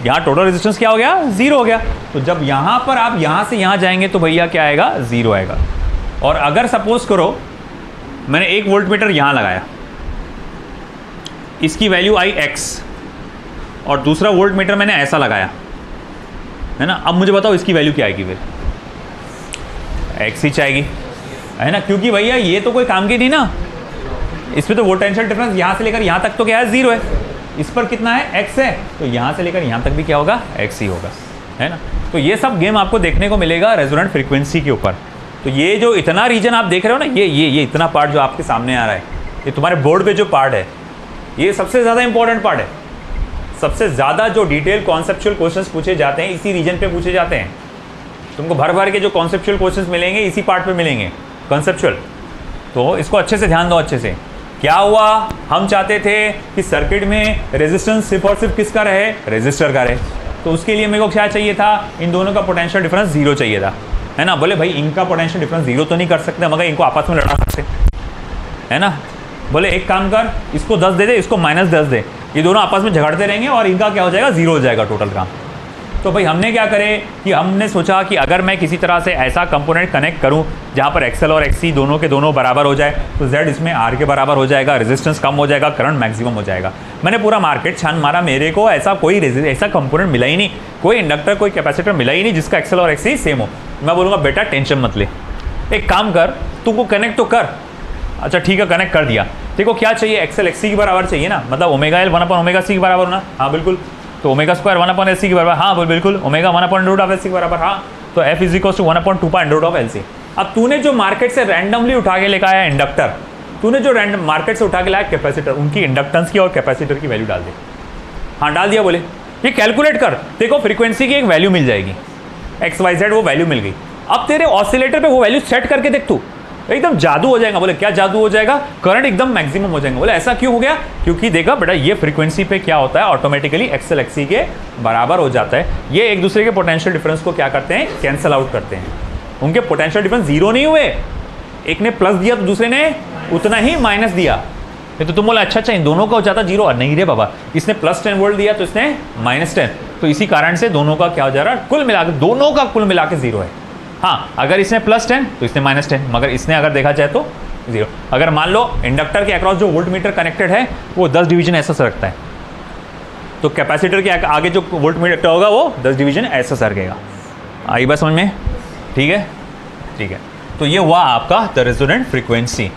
यहाँ टोटल रेजिस्टेंस क्या हो गया, ज़ीरो हो गया। तो जब यहाँ पर आप यहाँ से यहाँ जाएंगे तो भैया क्या आएगा, ज़ीरो आएगा। और अगर सपोज करो मैंने एक वोल्ट मीटर यहाँ लगाया, इसकी वैल्यू आई x, और दूसरा वोल्ट मीटर मैंने ऐसा लगाया, है ना। अब मुझे बताओ इसकी वैल्यू क्या आएगी, फिर x ही चाहिए, है ना, क्योंकि भैया ये तो कोई काम की नहीं ना, इसमें तो पोटेंशियल डिफरेंस यहाँ से लेकर यहाँ तक तो क्या है, ज़ीरो है। इस पर कितना है, x है, तो यहाँ से लेकर यहाँ तक भी क्या होगा, x ही होगा, है ना। तो ये सब गेम आपको देखने को मिलेगा रेजोनेंट फ्रीक्वेंसी के ऊपर। तो ये जो इतना रीजन आप देख रहे हो ना, ये इतना पार्ट जो आपके सामने आ रहा है, ये तुम्हारे बोर्ड पे जो पार्ट है, ये सबसे ज़्यादा इंपॉर्टेंट पार्ट है। सबसे ज़्यादा जो डिटेल कॉन्सेप्चुअल क्वेश्चंस पूछे जाते हैं इसी रीजन पे पूछे जाते हैं। तुमको भर भर के जो कॉन्सेप्चुअल क्वेश्चंस मिलेंगे इसी पार्ट पे मिलेंगे, कॉन्सेप्चुअल। तो इसको अच्छे से ध्यान दो, अच्छे से। क्या हुआ, हम चाहते थे कि सर्किट में रेजिस्टेंस सिर्फ और सिर्फ किसका रहे, रेजिस्टर का रहे। तो उसके लिए मेरे को क्या चाहिए था, इन दोनों का पोटेंशियल डिफरेंस ज़ीरो चाहिए था, है ना। बोले भाई इनका पोटेंशियल डिफरेंस ज़ीरो तो नहीं कर सकते, मगर इनको आपस में लड़ा सकते, है ना। बोले एक काम कर, इसको 10 दे दे, इसको -10 दे, ये दोनों आपस में झगड़ते रहेंगे और इनका क्या हो जाएगा, ज़ीरो हो जाएगा टोटल काम। तो भाई हमने क्या करे कि हमने सोचा कि अगर मैं किसी तरह से ऐसा कंपोनेंट कनेक्ट करूं जहां पर एक्सएल और एक्सी दोनों के दोनों बराबर हो जाए, तो जेड इसमें आर के बराबर हो जाएगा, रेजिस्टेंस कम हो जाएगा, करंट मैक्सिमम हो जाएगा। मैंने पूरा मार्केट छान मारा, मेरे को ऐसा कोई ऐसा कंपोनेंट मिला ही नहीं, कोई इंडक्टर कोई कैपेसिटर मिला ही नहीं जिसका एक्सएल और एक्सी सेम हो। मैं बोलूँगा बेटा टेंशन मत ले, एक काम कर, तुमको कनेक्ट तो कर। अच्छा ठीक है, कनेक्ट कर दिया। देखो क्या चाहिए, एक्सएल एक्सी के बराबर चाहिए ना, मतलब ओमेगा एल 1/ओमेगा सी के बराबर होना। हाँ बिल्कुल। तो ओमेगा स्क्वायर 1/LC के बराबर, हाँ बिल्कुल। ओमेगा 1/√LC के बराबर, हाँ। तो F = 1/2π√LC। अब तूने जो मार्केट से रैंडमली उठा के लेकर आया इंडक्टर, तूने जो रैंडम मार्केट से उठा के लाया कैपेसिटर, उनकी इंडक्टेंस की और कैपेसिटर की वैल्यू डाल दे। हाँ डाल दिया। बोले ये कैलकुलेट कर, देखो फ्रीक्वेंसी की एक वैल्यू मिल जाएगी, XYZ वो वैल्यू मिल गई। अब तेरे ऑसिलेटर पे वो वैल्यू सेट करके देख तू, एकदम जादू हो जाएगा। बोले क्या जादू हो जाएगा, करंट एकदम मैक्सिमम हो जाएगा। बोले ऐसा क्यों हो गया, क्योंकि देखा बेटा ये फ्रीक्वेंसी पे क्या होता है, ऑटोमेटिकली एक्सएल एक्सी के बराबर हो जाता है। ये एक दूसरे के पोटेंशियल डिफरेंस को क्या करते हैं, कैंसिल आउट करते हैं। उनके पोटेंशियल डिफरेंस जीरो नहीं हुए, एक ने प्लस दिया तो दूसरे ने उतना ही माइनस दिया। तो तुम बोला अच्छा इन दोनों का हो जाता जीरो, नहीं रे बाबा, इसने +10 वोल्ट दिया तो इसने -10, तो इसी कारण से दोनों का क्या हो जा रहा है, कुल मिलाकर दोनों का कुल मिला के जीरो है। हाँ अगर इसने +10 तो इसने -10, मगर इसने अगर देखा जाए तो जीरो। अगर मान लो इंडक्टर के अक्रॉस जो वोल्ट मीटर कनेक्टेड है वो 10 डिवीजन ऐसा सरकता है, तो कैपेसिटर के आगे जो वोल्ट मीटर होगा वो 10 डिवीजन ऐसा सरकेगा। आई बात समझ में, ठीक है ठीक है। तो ये हुआ आपका द रेजोनेंट फ्रीक्वेंसी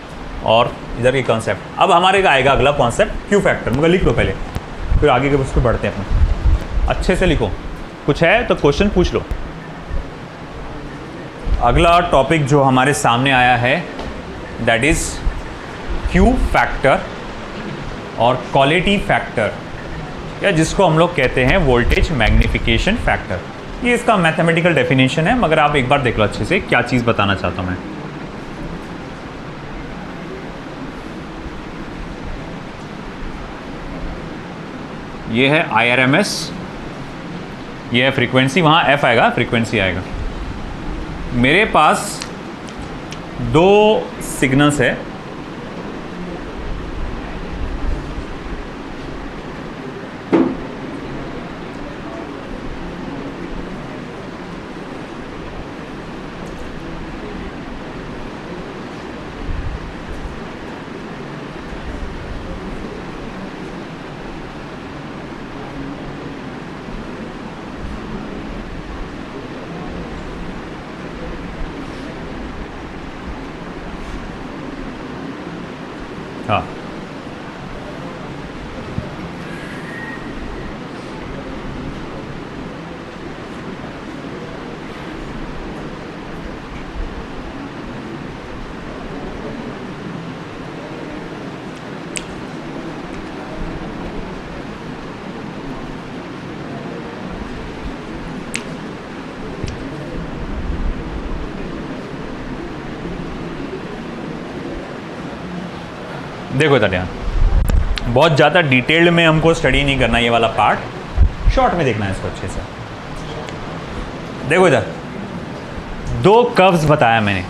और इधर के कॉन्सेप्ट। अब हमारे का आएगा अगला कॉन्सेप्ट क्यू फैक्टर, मगर लिख लो पहले, फिर आगे के उस पर बढ़ते हैं अपने। अच्छे से लिखो, कुछ है तो क्वेश्चन पूछ लो। अगला टॉपिक जो हमारे सामने आया है दैट इज़ क्यू फैक्टर और क्वालिटी फैक्टर, या जिसको हम लोग कहते हैं वोल्टेज मैग्निफिकेशन फैक्टर। ये इसका मैथमेटिकल डेफिनेशन है, मगर आप एक बार देख लो अच्छे से क्या चीज़ बताना चाहता हूँ मैं। ये है IRMS, ये है फ्रीक्वेंसी, वहाँ F आएगा, फ्रीक्वेंसी आएगा। मेरे पास दो सिग्नल्स है, हाँ देखो इधर, यहाँ बहुत ज़्यादा डिटेल्ड में हमको स्टडी नहीं करना, ये वाला पार्ट शॉर्ट में देखना है इसको अच्छे से। देखो इधर 2 कर्व्स बताया मैंने।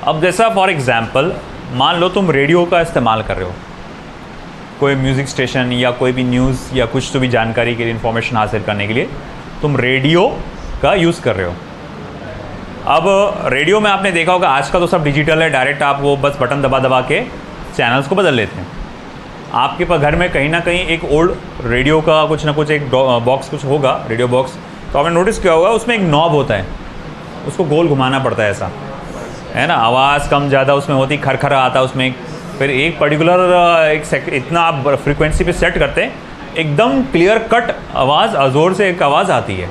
अब जैसा फॉर एग्जांपल मान लो तुम रेडियो का इस्तेमाल कर रहे हो, कोई म्यूज़िक स्टेशन या कोई भी न्यूज़ या कुछ तो भी जानकारी के लिए, इन्फॉर्मेशन हासिल करने के लिए तुम रेडियो का यूज़ कर रहे हो। अब रेडियो में आपने देखा होगा आजकल तो सब डिजिटल है, डायरेक्ट आप वो बस बटन दबा दबा के चैनल्स को बदल लेते हैं। आपके पास घर में कहीं ना कहीं एक ओल्ड रेडियो का कुछ ना कुछ एक बॉक्स कुछ होगा, रेडियो बॉक्स, तो आपने नोटिस किया होगा उसमें एक नॉब होता है, उसको गोल घुमाना पड़ता है, ऐसा है ना। आवाज़ कम ज़्यादा उसमें होती, खरखरा आता है उसमें। फिर एक पर्टिकुलर इतना आप फ्रीक्वेंसी पे सेट करते हैं, एकदम क्लियर कट आवाज़, ज़ोर से एक आवाज़ आती है,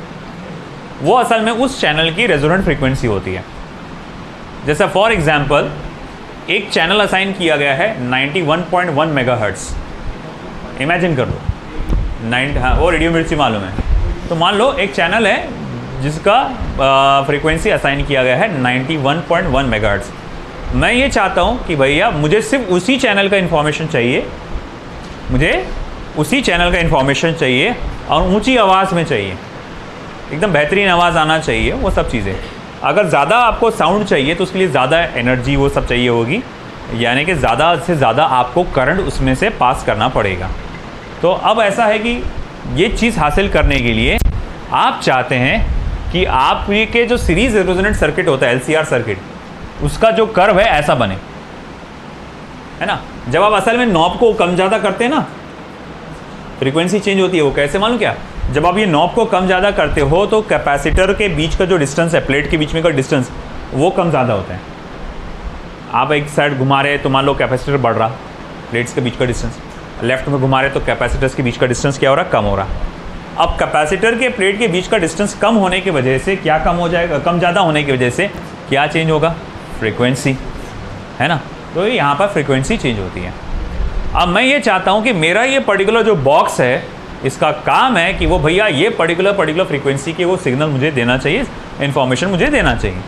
वो असल में उस चैनल की रेजोनेंट फ्रीक्वेंसी होती है। जैसा फॉर एग्जांपल एक चैनल असाइन किया गया है 91.1 मेगाहर्ट्ज़, इमेजिन कर लो। हाँ वो रेडियो मिर्ची मालूम है। तो मान लो एक चैनल है जिसका फ्रीक्वेंसी असाइन किया गया है 91.1 मेगाहर्ट्ज़। मैं ये चाहता हूँ कि भैया मुझे सिर्फ उसी चैनल का इन्फॉर्मेशन चाहिए, मुझे उसी चैनल का इन्फॉर्मेशन चाहिए और ऊँची आवाज़ में चाहिए, एकदम बेहतरीन आवाज़ आना चाहिए, वो सब चीज़ें। अगर ज़्यादा आपको साउंड चाहिए तो उसके लिए ज़्यादा एनर्जी वो सब चाहिए होगी, यानी कि ज़्यादा से ज़्यादा आपको करंट उसमें से पास करना पड़ेगा। तो अब ऐसा है कि ये चीज़ हासिल करने के लिए आप चाहते हैं कि आप ये के जो सीरीज़ रेजोनेंट सर्किट होता है, LCR सर्किट, उसका जो कर्व है ऐसा बने, है ना। जब आप असल में नॉब को कम ज़्यादा करते हैं ना, फ्रीक्वेंसी चेंज होती है। वो कैसे मालूम क्या? जब आप ये नॉब को कम ज़्यादा करते हो तो कैपेसिटर के बीच का जो डिस्टेंस है, प्लेट के बीच में का डिस्टेंस, वो कम ज़्यादा होता है। आप एक साइड घुमा रहे तो मान लो कैपेसिटर बढ़ रहा, प्लेट्स के बीच का डिस्टेंस, लेफ्ट में घुमा रहे तो कैपेसिटर्स के बीच का डिस्टेंस क्या हो रहा, कम हो रहा। अब कैपेसिटर के प्लेट के बीच का डिस्टेंस कम होने की वजह से क्या कम हो जाएगा, कम ज़्यादा होने की वजह से क्या चेंज होगा, फ्रीक्वेंसी, है ना। तो यहाँ पर फ्रीक्वेंसी चेंज होती है। अब मैं ये चाहता हूँ कि मेरा ये पर्टिकुलर जो बॉक्स है, इसका काम है कि वो भैया ये पर्टिकुलर फ्रीक्वेंसी के वो सिग्नल मुझे देना चाहिए, इन्फॉर्मेशन मुझे देना चाहिए।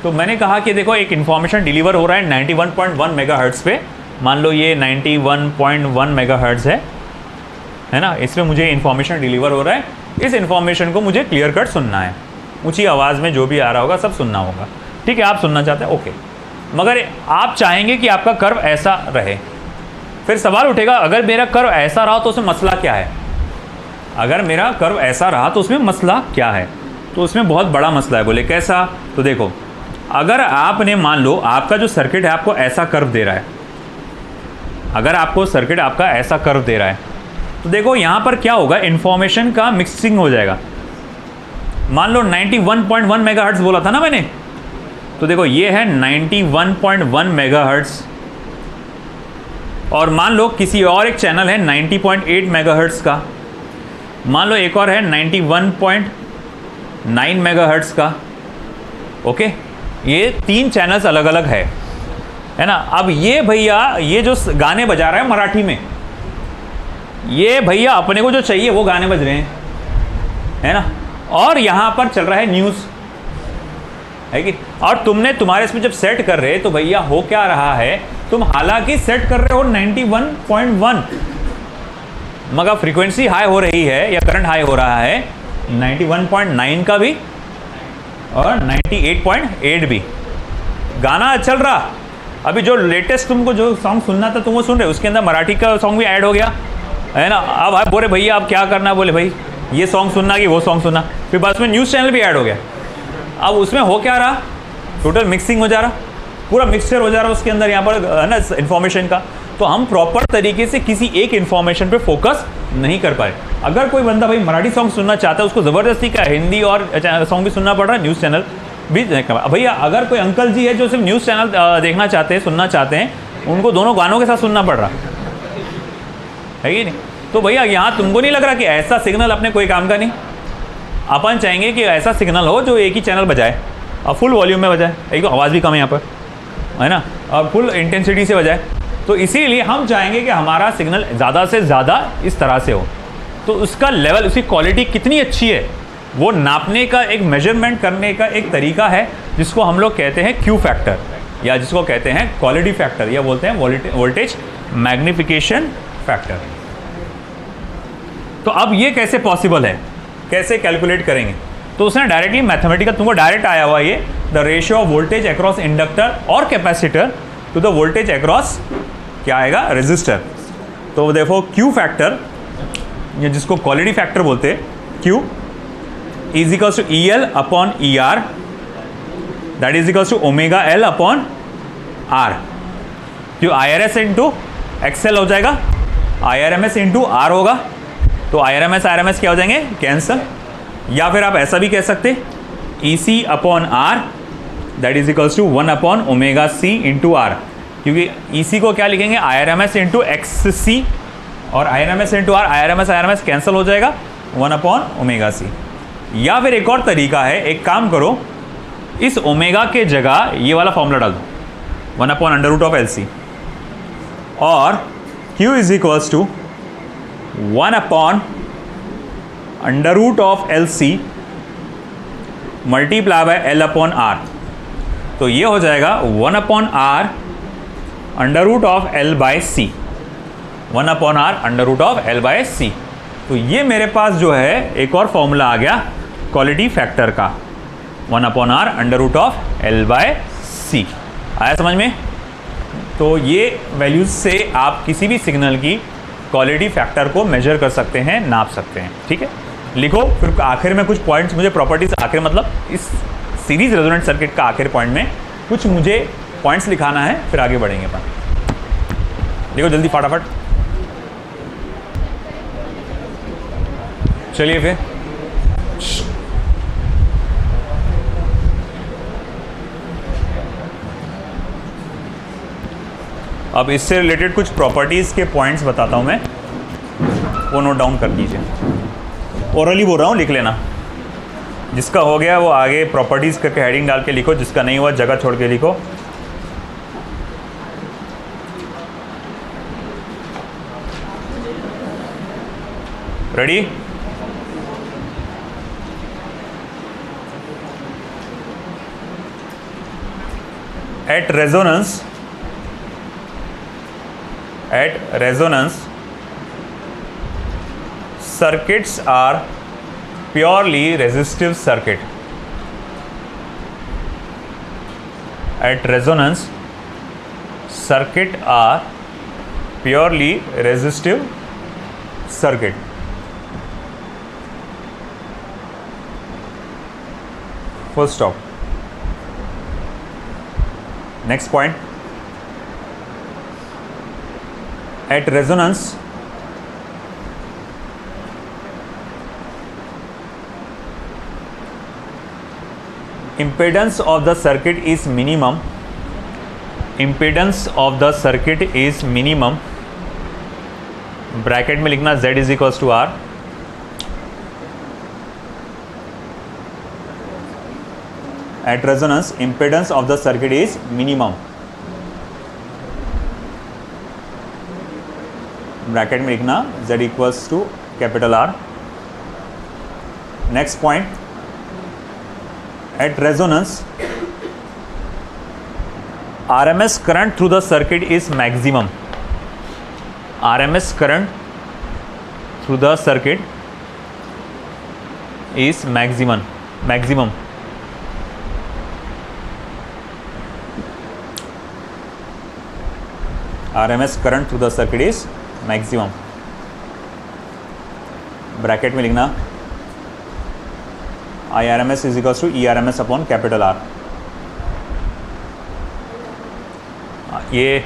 तो मैंने कहा कि देखो एक इन्फॉर्मेशन डिलीवर हो रहा है 91.1 मेगाहर्ट्ज़ पे, मान लो ये 91.1 मेगाहर्ट्ज़ है ना। इसमें मुझे इन्फॉर्मेशन डिलीवर हो रहा है, इस इन्फॉर्मेशन को मुझे क्लियर कट सुनना है, ऊँची आवाज़ में जो भी आ रहा होगा सब सुनना होगा। ठीक है, आप सुनना चाहते हैं, ओके। मगर आप चाहेंगे कि आपका कर्व ऐसा रहे। फिर सवाल उठेगा, अगर मेरा कर्व ऐसा रहा तो उसमें मसला क्या है? अगर मेरा कर्व ऐसा रहा तो उसमें मसला क्या है? तो उसमें बहुत बड़ा मसला है। बोले कैसा? तो देखो, अगर आपने मान लो आपका जो सर्किट है आपको ऐसा कर्व दे रहा है, अगर आपको सर्किट आपका ऐसा कर्व दे रहा है तो देखो यहाँ पर क्या होगा, इन्फॉर्मेशन का मिक्सिंग हो जाएगा। मान लो 91.1 मेगाहर्ट्ज़ बोला था ना मैंने, तो देखो ये है 91.1 मेगाहर्ट्ज़, और मान लो किसी और एक चैनल है 90.8 मेगाहर्ट्ज़ का, मान लो एक और है 91.9 मेगाहर्ट्ज़ का। ओके, ये 3 चैनल्स अलग अलग है ना। अब ये भैया ये जो गाने बजा रहा है मराठी में, ये भैया अपने को जो चाहिए वो गाने बज रहे हैं, है ना। और यहाँ पर चल रहा है न्यूज़, है कि, और तुमने तुम्हारे इसमें जब सेट कर रहे तो भैया हो क्या रहा है, तुम हालांकि सेट कर रहे हो 91.1, मगर फ्रीक्वेंसी हाई हो रही है या करंट हाई हो रहा है 91.9 का भी और 98.8 भी। गाना चल रहा, अभी जो लेटेस्ट तुमको जो सॉन्ग सुनना था तुम वो सुन रहे हो, उसके अंदर मराठी का सॉन्ग भी ऐड हो गया, है ना। अब आप बोले भैया आप क्या करना, बोले भाई ये सॉन्ग सुनना कि वो सॉन्ग सुनना, फिर बाद में न्यूज़ चैनल भी ऐड हो गया। अब उसमें हो क्या रहा, टोटल मिक्सिंग हो जा रहा, पूरा मिक्सचर हो जा रहा उसके अंदर यहाँ पर, है ना, इन्फॉर्मेशन का। तो हम प्रॉपर तरीके से किसी एक इन्फॉर्मेशन पे फोकस नहीं कर पाए। अगर कोई बंदा भाई मराठी सॉन्ग सुनना चाहता है, उसको ज़बरदस्ती का हिंदी और सॉन्ग भी सुनना पड़ रहा है, न्यूज़ चैनल भी। भैया अगर कोई अंकल जी है जो सिर्फ न्यूज़ चैनल देखना चाहते हैं, सुनना चाहते हैं, उनको दोनों गानों के साथ सुनना पड़ रहा है कि नहीं। तो भैया यहाँ तुमको नहीं लग रहा कि ऐसा सिग्नल अपने कोई काम का नहीं। अपन चाहेंगे कि ऐसा सिग्नल हो जो एक ही चैनल बजाए और फुल वॉल्यूम में बजाए, एक तो आवाज़ भी कम है यहाँ पर, है ना, और फुल इंटेंसिटी से बजाए। तो इसीलिए हम चाहेंगे कि हमारा सिग्नल ज़्यादा से ज़्यादा इस तरह से हो। तो उसका लेवल, उसकी क्वालिटी कितनी अच्छी है वो नापने का एक मेजरमेंट करने का एक तरीका है जिसको हम लोग कहते हैं क्यू फैक्टर, या जिसको कहते हैं क्वालिटी फैक्टर, या बोलते हैं वोल्टेज मैग्निफिकेशन फैक्टर। तो अब ये कैसे पॉसिबल है, कैसे कैलकुलेट करेंगे? तो उसने डायरेक्टली मैथमेटिकल तुमको डायरेक्ट आया हुआ ये, the ratio of voltage across inductor और capacitor to the voltage across क्या आएगा, रेजिस्टर। तो देखो क्यू फैक्टर, ये जिसको क्वालिटी फैक्टर बोलते हैं, Q is equals to E L upon E R, that is equals to omega L upon R. क्यों I R S into XL हो जाएगा, I R M S into R होगा, तो आई आर एम एस क्या हो जाएंगे, कैंसल। या फिर आप ऐसा भी कह सकते E C upon R that is equals to 1 upon omega C into R, क्योंकि ई सी को क्या लिखेंगे, I R M S into X C, और I R M S into R, I R M S cancel हो जाएगा, 1 अपॉन ओमेगा सी। या फिर एक और तरीका है, एक काम करो, इस ओमेगा के जगह ये वाला फॉर्मूला डाल दो, 1 upon under root of L C, और Q is equals to 1 upon under root of L C multiply by L upon R. तो ये हो जाएगा 1 upon R under root of L by C, 1 upon R under root of L by C. तो ये मेरे पास जो है एक और फॉर्मूला आ गया क्वालिटी फैक्टर का, 1 upon R under root of L by C. आया समझ में? तो ये वैल्यूज से आप किसी भी सिग्नल की क्वालिटी फैक्टर को मेजर कर सकते हैं, नाप सकते हैं। ठीक है, लिखो। फिर आखिर में कुछ पॉइंट्स मुझे प्रॉपर्टीज, आखिर मतलब इस सीरीज रेजोनेंट सर्किट का आखिर पॉइंट में कुछ मुझे पॉइंट्स लिखाना है, फिर आगे बढ़ेंगे अपन। देखो जल्दी फटाफट, चलिए फिर। अब इससे रिलेटेड कुछ प्रॉपर्टीज़ के पॉइंट्स बताता हूँ मैं, वो नोट डाउन कर लीजिए। ओरली बोल रहा हूँ, लिख लेना। जिसका हो गया वो आगे प्रॉपर्टीज़ करके हेडिंग डाल के लिखो, जिसका नहीं हुआ जगह छोड़ के लिखो। Ready? At resonance, circuits are purely resistive circuit. At resonance, circuit are purely resistive circuit. Full stop. Next point. At resonance, impedance of the circuit is minimum. Impedance of the circuit is minimum. Bracket में लिखना Z is equals to R. At resonance, impedance of the circuit is minimum. Bracket में लिखना Z equals to capital R. Next point. At resonance, RMS current through the circuit is maximum. RMS current through the circuit is maximum. RMS current through the circuit is maximum. Bracket में लिखना IRMS is equals to ERMS upon capital R. ये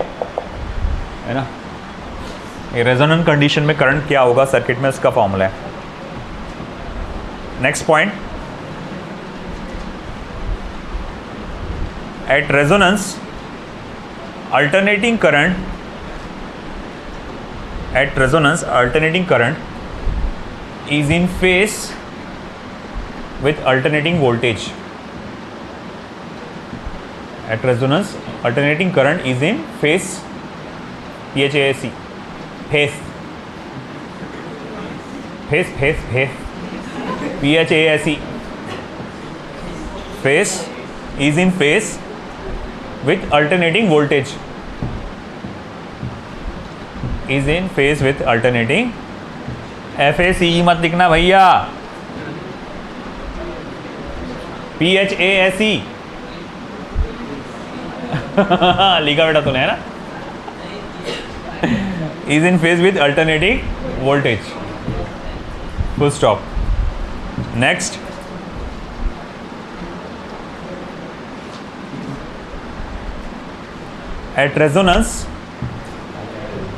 है ना, ये रेजोनेंट कंडीशन में करंट क्या होगा सर्किट में, उसका फॉर्मूला है। Next point. At resonance, alternating current at resonance, alternating current is in phase with alternating voltage. At resonance, alternating current is in phase, PHASE, phase, phase, phase, phase, PHASE, phase is in phase with alternating voltage, is in phase with alternating, FACE मत लिखना भैया, PHASE लिखा बेटा तूने, है ना, is in phase with alternating voltage, full stop. Next, at resonance,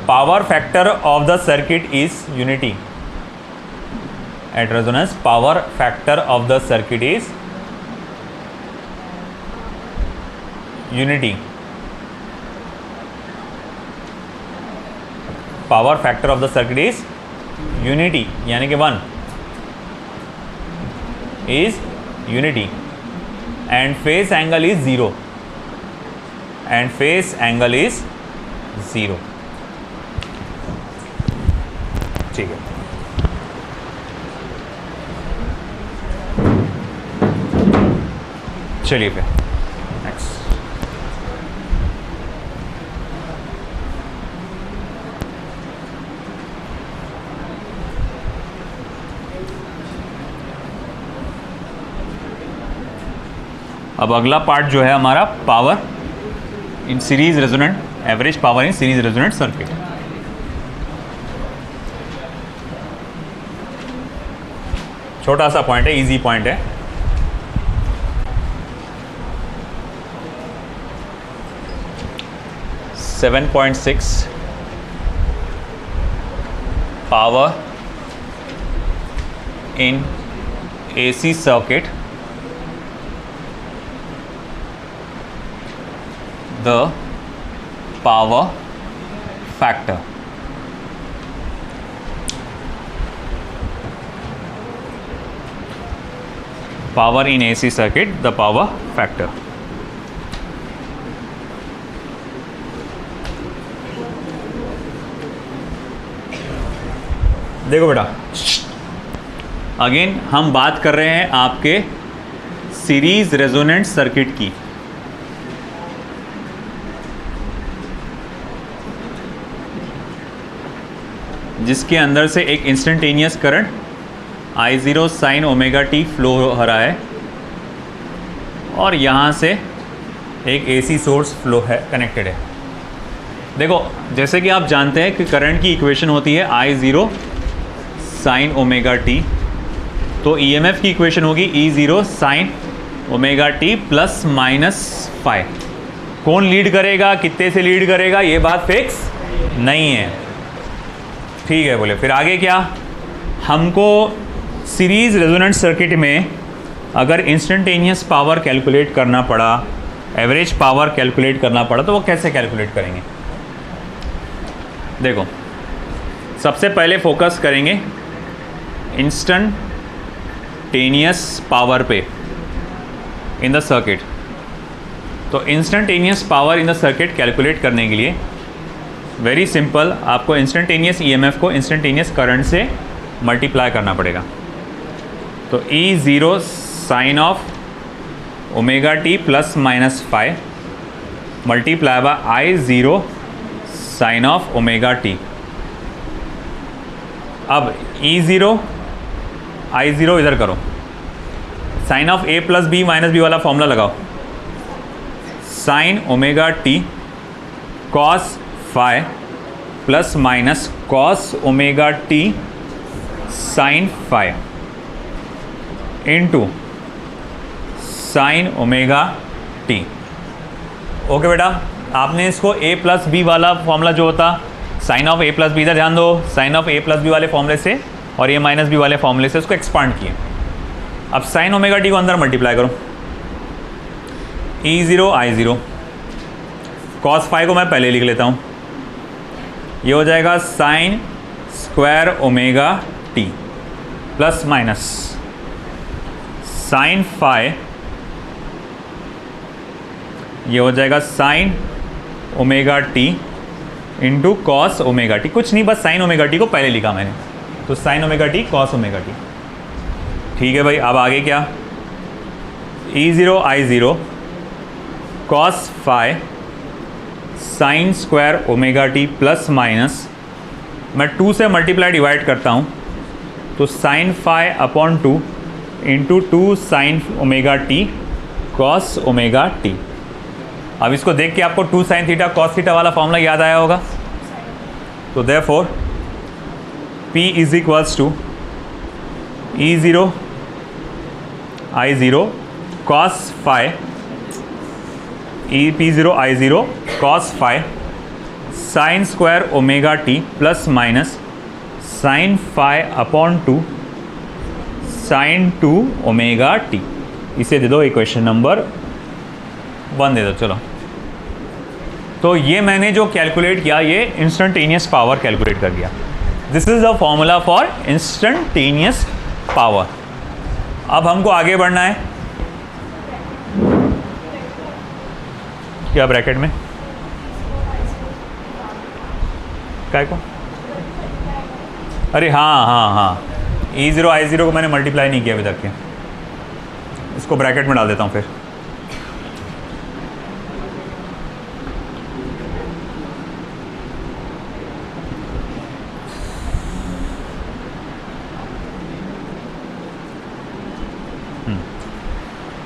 power factor of the circuit is unity. At resonance, power factor of the circuit is unity. Power factor of the circuit is unity, यानी कि 1 is unity, and phase angle is 0, and phase angle is 0. ठीक है, चलिए फिर नेक्स्ट. अब अगला पार्ट जो है हमारा power in series resonant, average power in series resonant circuit. छोटा सा पॉइंट है, इजी पॉइंट है. (7.6) power in AC circuit, the power factor. Power in AC circuit, the power factor. देखो बेटा, अगेन हम बात कर रहे हैं आपके सीरीज रेजोनेंट सर्किट की. जिसके अंदर से एक instantaneous current I0 sine omega T flow हो रहा है और यहाँ से एक AC सोर्स फ्लो है, कनेक्टेड है. देखो, जैसे कि आप जानते हैं कि करंट की इक्वेशन होती है I0 साइन ओमेगा टी, तो EMF की इक्वेशन होगी E0 sine omega T plus minus phi. कौन लीड करेगा, कितने से लीड करेगा, ये बात फिक्स नहीं है. ठीक है, बोले फिर आगे क्या, हमको सीरीज रेजोनेंट सर्किट में अगर इंस्टेंटेनियस पावर कैलकुलेट करना पड़ा, एवरेज पावर कैलकुलेट करना पड़ा, तो वो कैसे कैलकुलेट करेंगे. देखो, सबसे पहले फोकस करेंगे इंस्टेंटेनियस पावर पे इन द सर्किट. तो instantaneous power in the circuit calculate करने के लिए वेरी सिंपल, आपको इंस्टेंटेनियस EMF को इंस्टेंटेनियस करंट से मल्टीप्लाई करना पड़ेगा. तो E0 sine of omega T plus minus phi multiply by I0 sine of omega T. अब I0 इधर करो, sine of A plus B minus B वाला फॉर्मूला लगाओ. Sine omega T cos phi plus minus cos omega T sine phi into sine omega T. Okay बेटा, आपने इसको A प्लस बी वाला फॉर्मूला जो होता, sine of A plus B, इधर ध्यान दो, sine of A plus B वाले फॉर्मूले से और A माइनस बी वाले फॉर्मूले से उसको एक्सपांड किए. अब साइन ओमेगा टी को अंदर मल्टीप्लाई करो, E0 I0 कॉस फाई को मैं पहले लिख लेता हूँ, ये हो जाएगा sine square omega T plus minus sine phi, ये हो जाएगा sine omega T into cos omega T. कुछ नहीं, बस साइन ओमेगा टी को पहले लिखा मैंने, तो sine omega T cos omega T. ठीक है भाई, अब आगे क्या, E0 I0 cos phi sine square omega T plus minus, मैं 2 से मल्टीप्लाई डिवाइड करता हूँ, तो sine phi upon 2 into 2 sine omega T cos omega T. अब इसको देख के आपको 2 साइन थीटा कॉस थीटा वाला फॉर्मूला याद आया होगा, तो therefore P is equals to E0 I0 cos phi, P0 I0 cos phi sine square omega T plus minus sine phi upon 2 sine 2 omega T. इसे दे दो इक्वेशन नंबर 1 दे दो। चलो, तो ये मैंने जो कैलकुलेट किया, ये इंस्टेंटेनियस पावर कैलकुलेट कर दिया। This is the formula for instantaneous power. अब हमको आगे बढ़ना है, क्या ब्रैकेट में क्या को, अरे हाँ, E0 I0 को मैंने मल्टीप्लाई नहीं किया अभी तक के, इसको ब्रैकेट में डाल देता हूँ फिर।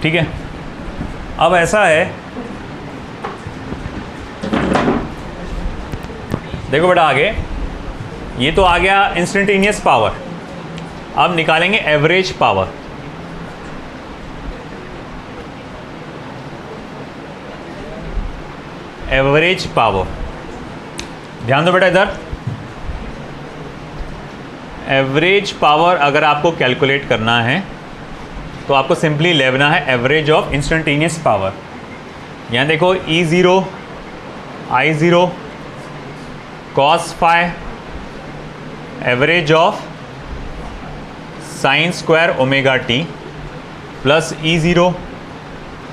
ठीक है, अब ऐसा है, देखो बेटा आगे, ये तो आ गया इंस्टेंटेनियस पावर। अब निकालेंगे एवरेज पावर। एवरेज पावर, ध्यान दो बेटा इधर, एवरेज पावर अगर आपको कैलकुलेट करना है तो आपको सिंपली लेना है एवरेज ऑफ इंस्टेंटेनियस पावर। यहाँ देखो E0 I0 cos phi average of sine square omega T plus E0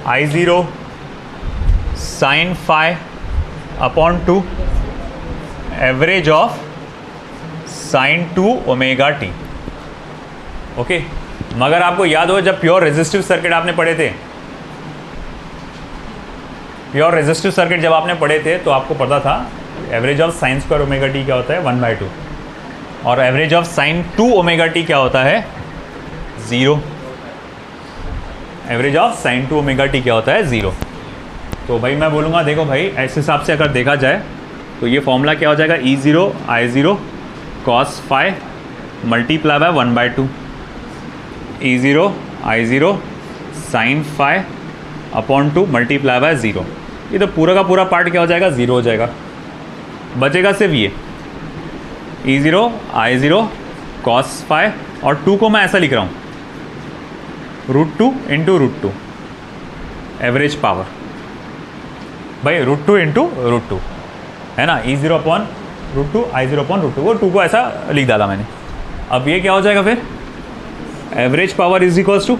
I0 sine phi upon 2 average of sine 2 omega T. Okay, मगर आपको याद हो जब प्योर रेजिस्टिव सर्किट आपने पढ़े थे, प्योर रेजिस्टिव सर्किट जब आपने पढ़े थे तो आपको पता था average of sine square omega T क्या होता है 1/2, और average of sine 2 omega T क्या होता है 0। Average of sine 2 omega T क्या होता है 0। तो भाई मैं बोलूँगा, देखो भाई ऐसे हिसाब से अगर देखा जाए तो ये फॉर्मूला क्या हो जाएगा, E0 I0 cos phi multiply by 1/2 E0 I0 sine phi upon 2 multiply by 0। ये तो पूरा का पूरा पार्ट क्या हो जाएगा 0 हो जाएगा, बचेगा सिर्फ ये E0 I0 कॉस फाई, और 2 को मैं ऐसा लिख रहा हूँ √2 इंटू √2 एवरेज पावर, भाई √2 इंटू √2 है ना, E0 अपॉन √2 I0 अपॉन √2, वो 2 को ऐसा लिख डाला मैंने। अब ये क्या हो जाएगा फिर, average power is equals to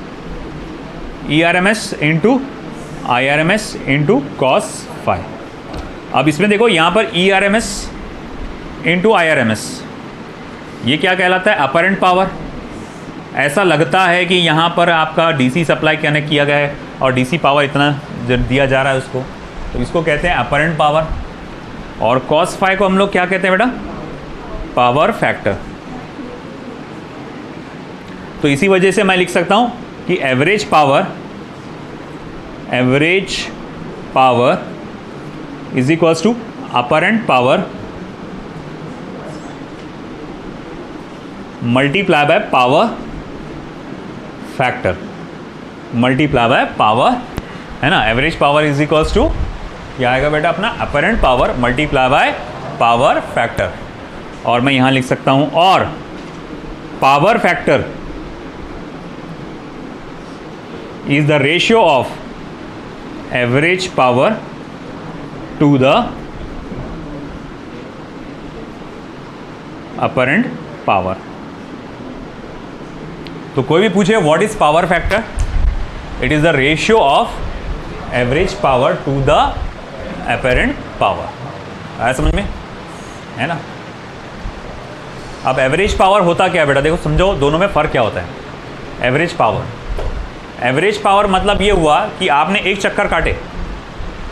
ERMS into IRMS into cos phi. अब इसमें देखो यहाँ पर ERMS इंटू IRMS, ये क्या कहलाता है, अपरेंट पावर। ऐसा लगता है कि यहाँ पर आपका DC सप्लाई कनेक्ट किया गया है और DC पावर इतना दिया जा रहा है उसको, तो इसको कहते हैं अपरेंट पावर। और कॉस फाई को हम लोग क्या कहते हैं बेटा, पावर फैक्टर। तो इसी वजह से मैं लिख सकता हूँ कि average power is equals to apparent power multiply by power factor, multiply by power, है ना। Average power is equals to क्या आएगा बेटा अपना, apparent power multiply by power factor. और मैं यहाँ लिख सकता हूँ, और power factor is the ratio of average power to the apparent power. तो कोई भी पूछे what is power factor, it is the ratio of average power to the apparent power. आया समझ में, है ना। अब एवरेज पावर होता क्या है बेटा, देखो समझो दोनों में फ़र्क क्या होता है। एवरेज पावर मतलब ये हुआ कि आपने एक चक्कर काटे,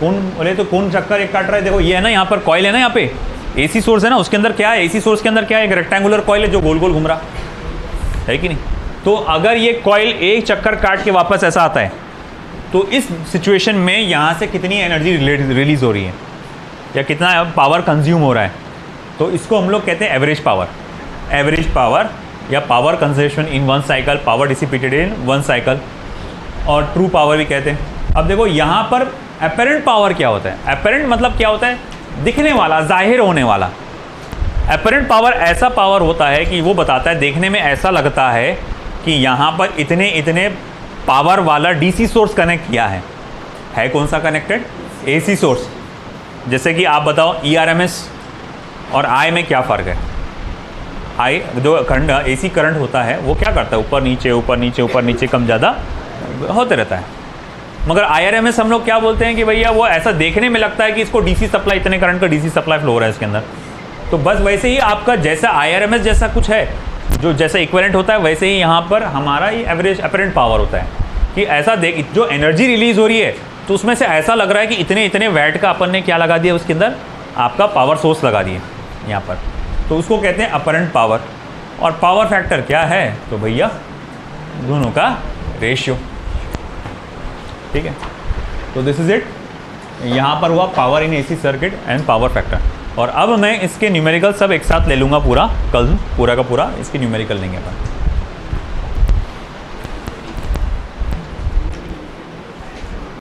कौन बोले तो कौन चक्कर एक काट रहा है, देखो ये है ना, यहाँ पर कॉइल है ना, यहाँ पे एसी सोर्स है ना, उसके अंदर क्या है, एसी सोर्स के अंदर क्या है, एक रेक्टेंगुलर कॉइल है जो गोल गोल घूम रहा है कि नहीं। तो अगर ये कॉइल एक चक्कर काट के वापस ऐसा आता है, तो इस सिचुएशन में यहाँ से कितनी एनर्जी रिलीज हो रही है या कितना पावर कंज्यूम हो रहा है, तो इसको हम लोग कहते हैं एवरेज पावर या power conservation in one cycle, power dissipated in one cycle, और ट्रू पावर भी कहते हैं। अब देखो यहाँ पर अपरेंट पावर क्या होता है, अपरेंट मतलब क्या होता है, दिखने वाला, जाहिर होने वाला। अपरेंट पावर ऐसा पावर होता है कि वो बताता है, देखने में ऐसा लगता है कि यहाँ पर इतने पावर वाला डीसी सोर्स कनेक्ट किया है कौन सा कनेक्टेड, एसी सोर्स। जैसे कि आप बताओ ERMS और I में क्या फ़र्क है। I जो करंट, एसी करंट होता है वो क्या करता है, ऊपर नीचे कम ज़्यादा होते रहता है। मगर IRMS हम लोग क्या बोलते हैं कि भैया वो ऐसा देखने में लगता है कि इसको डीसी सप्लाई, इतने करंट का डीसी सप्लाई फ्लो हो रहा है इसके अंदर। तो बस वैसे ही आपका जैसा IRMS जैसा कुछ है, जो जैसा इक्विवेलेंट होता है, वैसे ही यहाँ पर हमारा ये एवरेज अपरेंट पावर होता है कि ऐसा देख, जो एनर्जी रिलीज हो रही है तो उसमें से ऐसा लग रहा है कि इतने वैट का अपन ने क्या लगा दिया उसके अंदर, आपका पावर सोर्स लगा दिया यहाँ पर, तो उसको कहते हैं अपरेंट पावर। और पावर फैक्टर क्या है, तो भैया दोनों का रेशियो, ठीक है। तो दिस इज इट, यहाँ पर हुआ power in AC circuit and power factor. और अब मैं इसके न्यूमेरिकल सब एक साथ ले लूँगा पूरा, कल पूरा का पूरा इसके न्यूमेरिकल लेंगे अपन।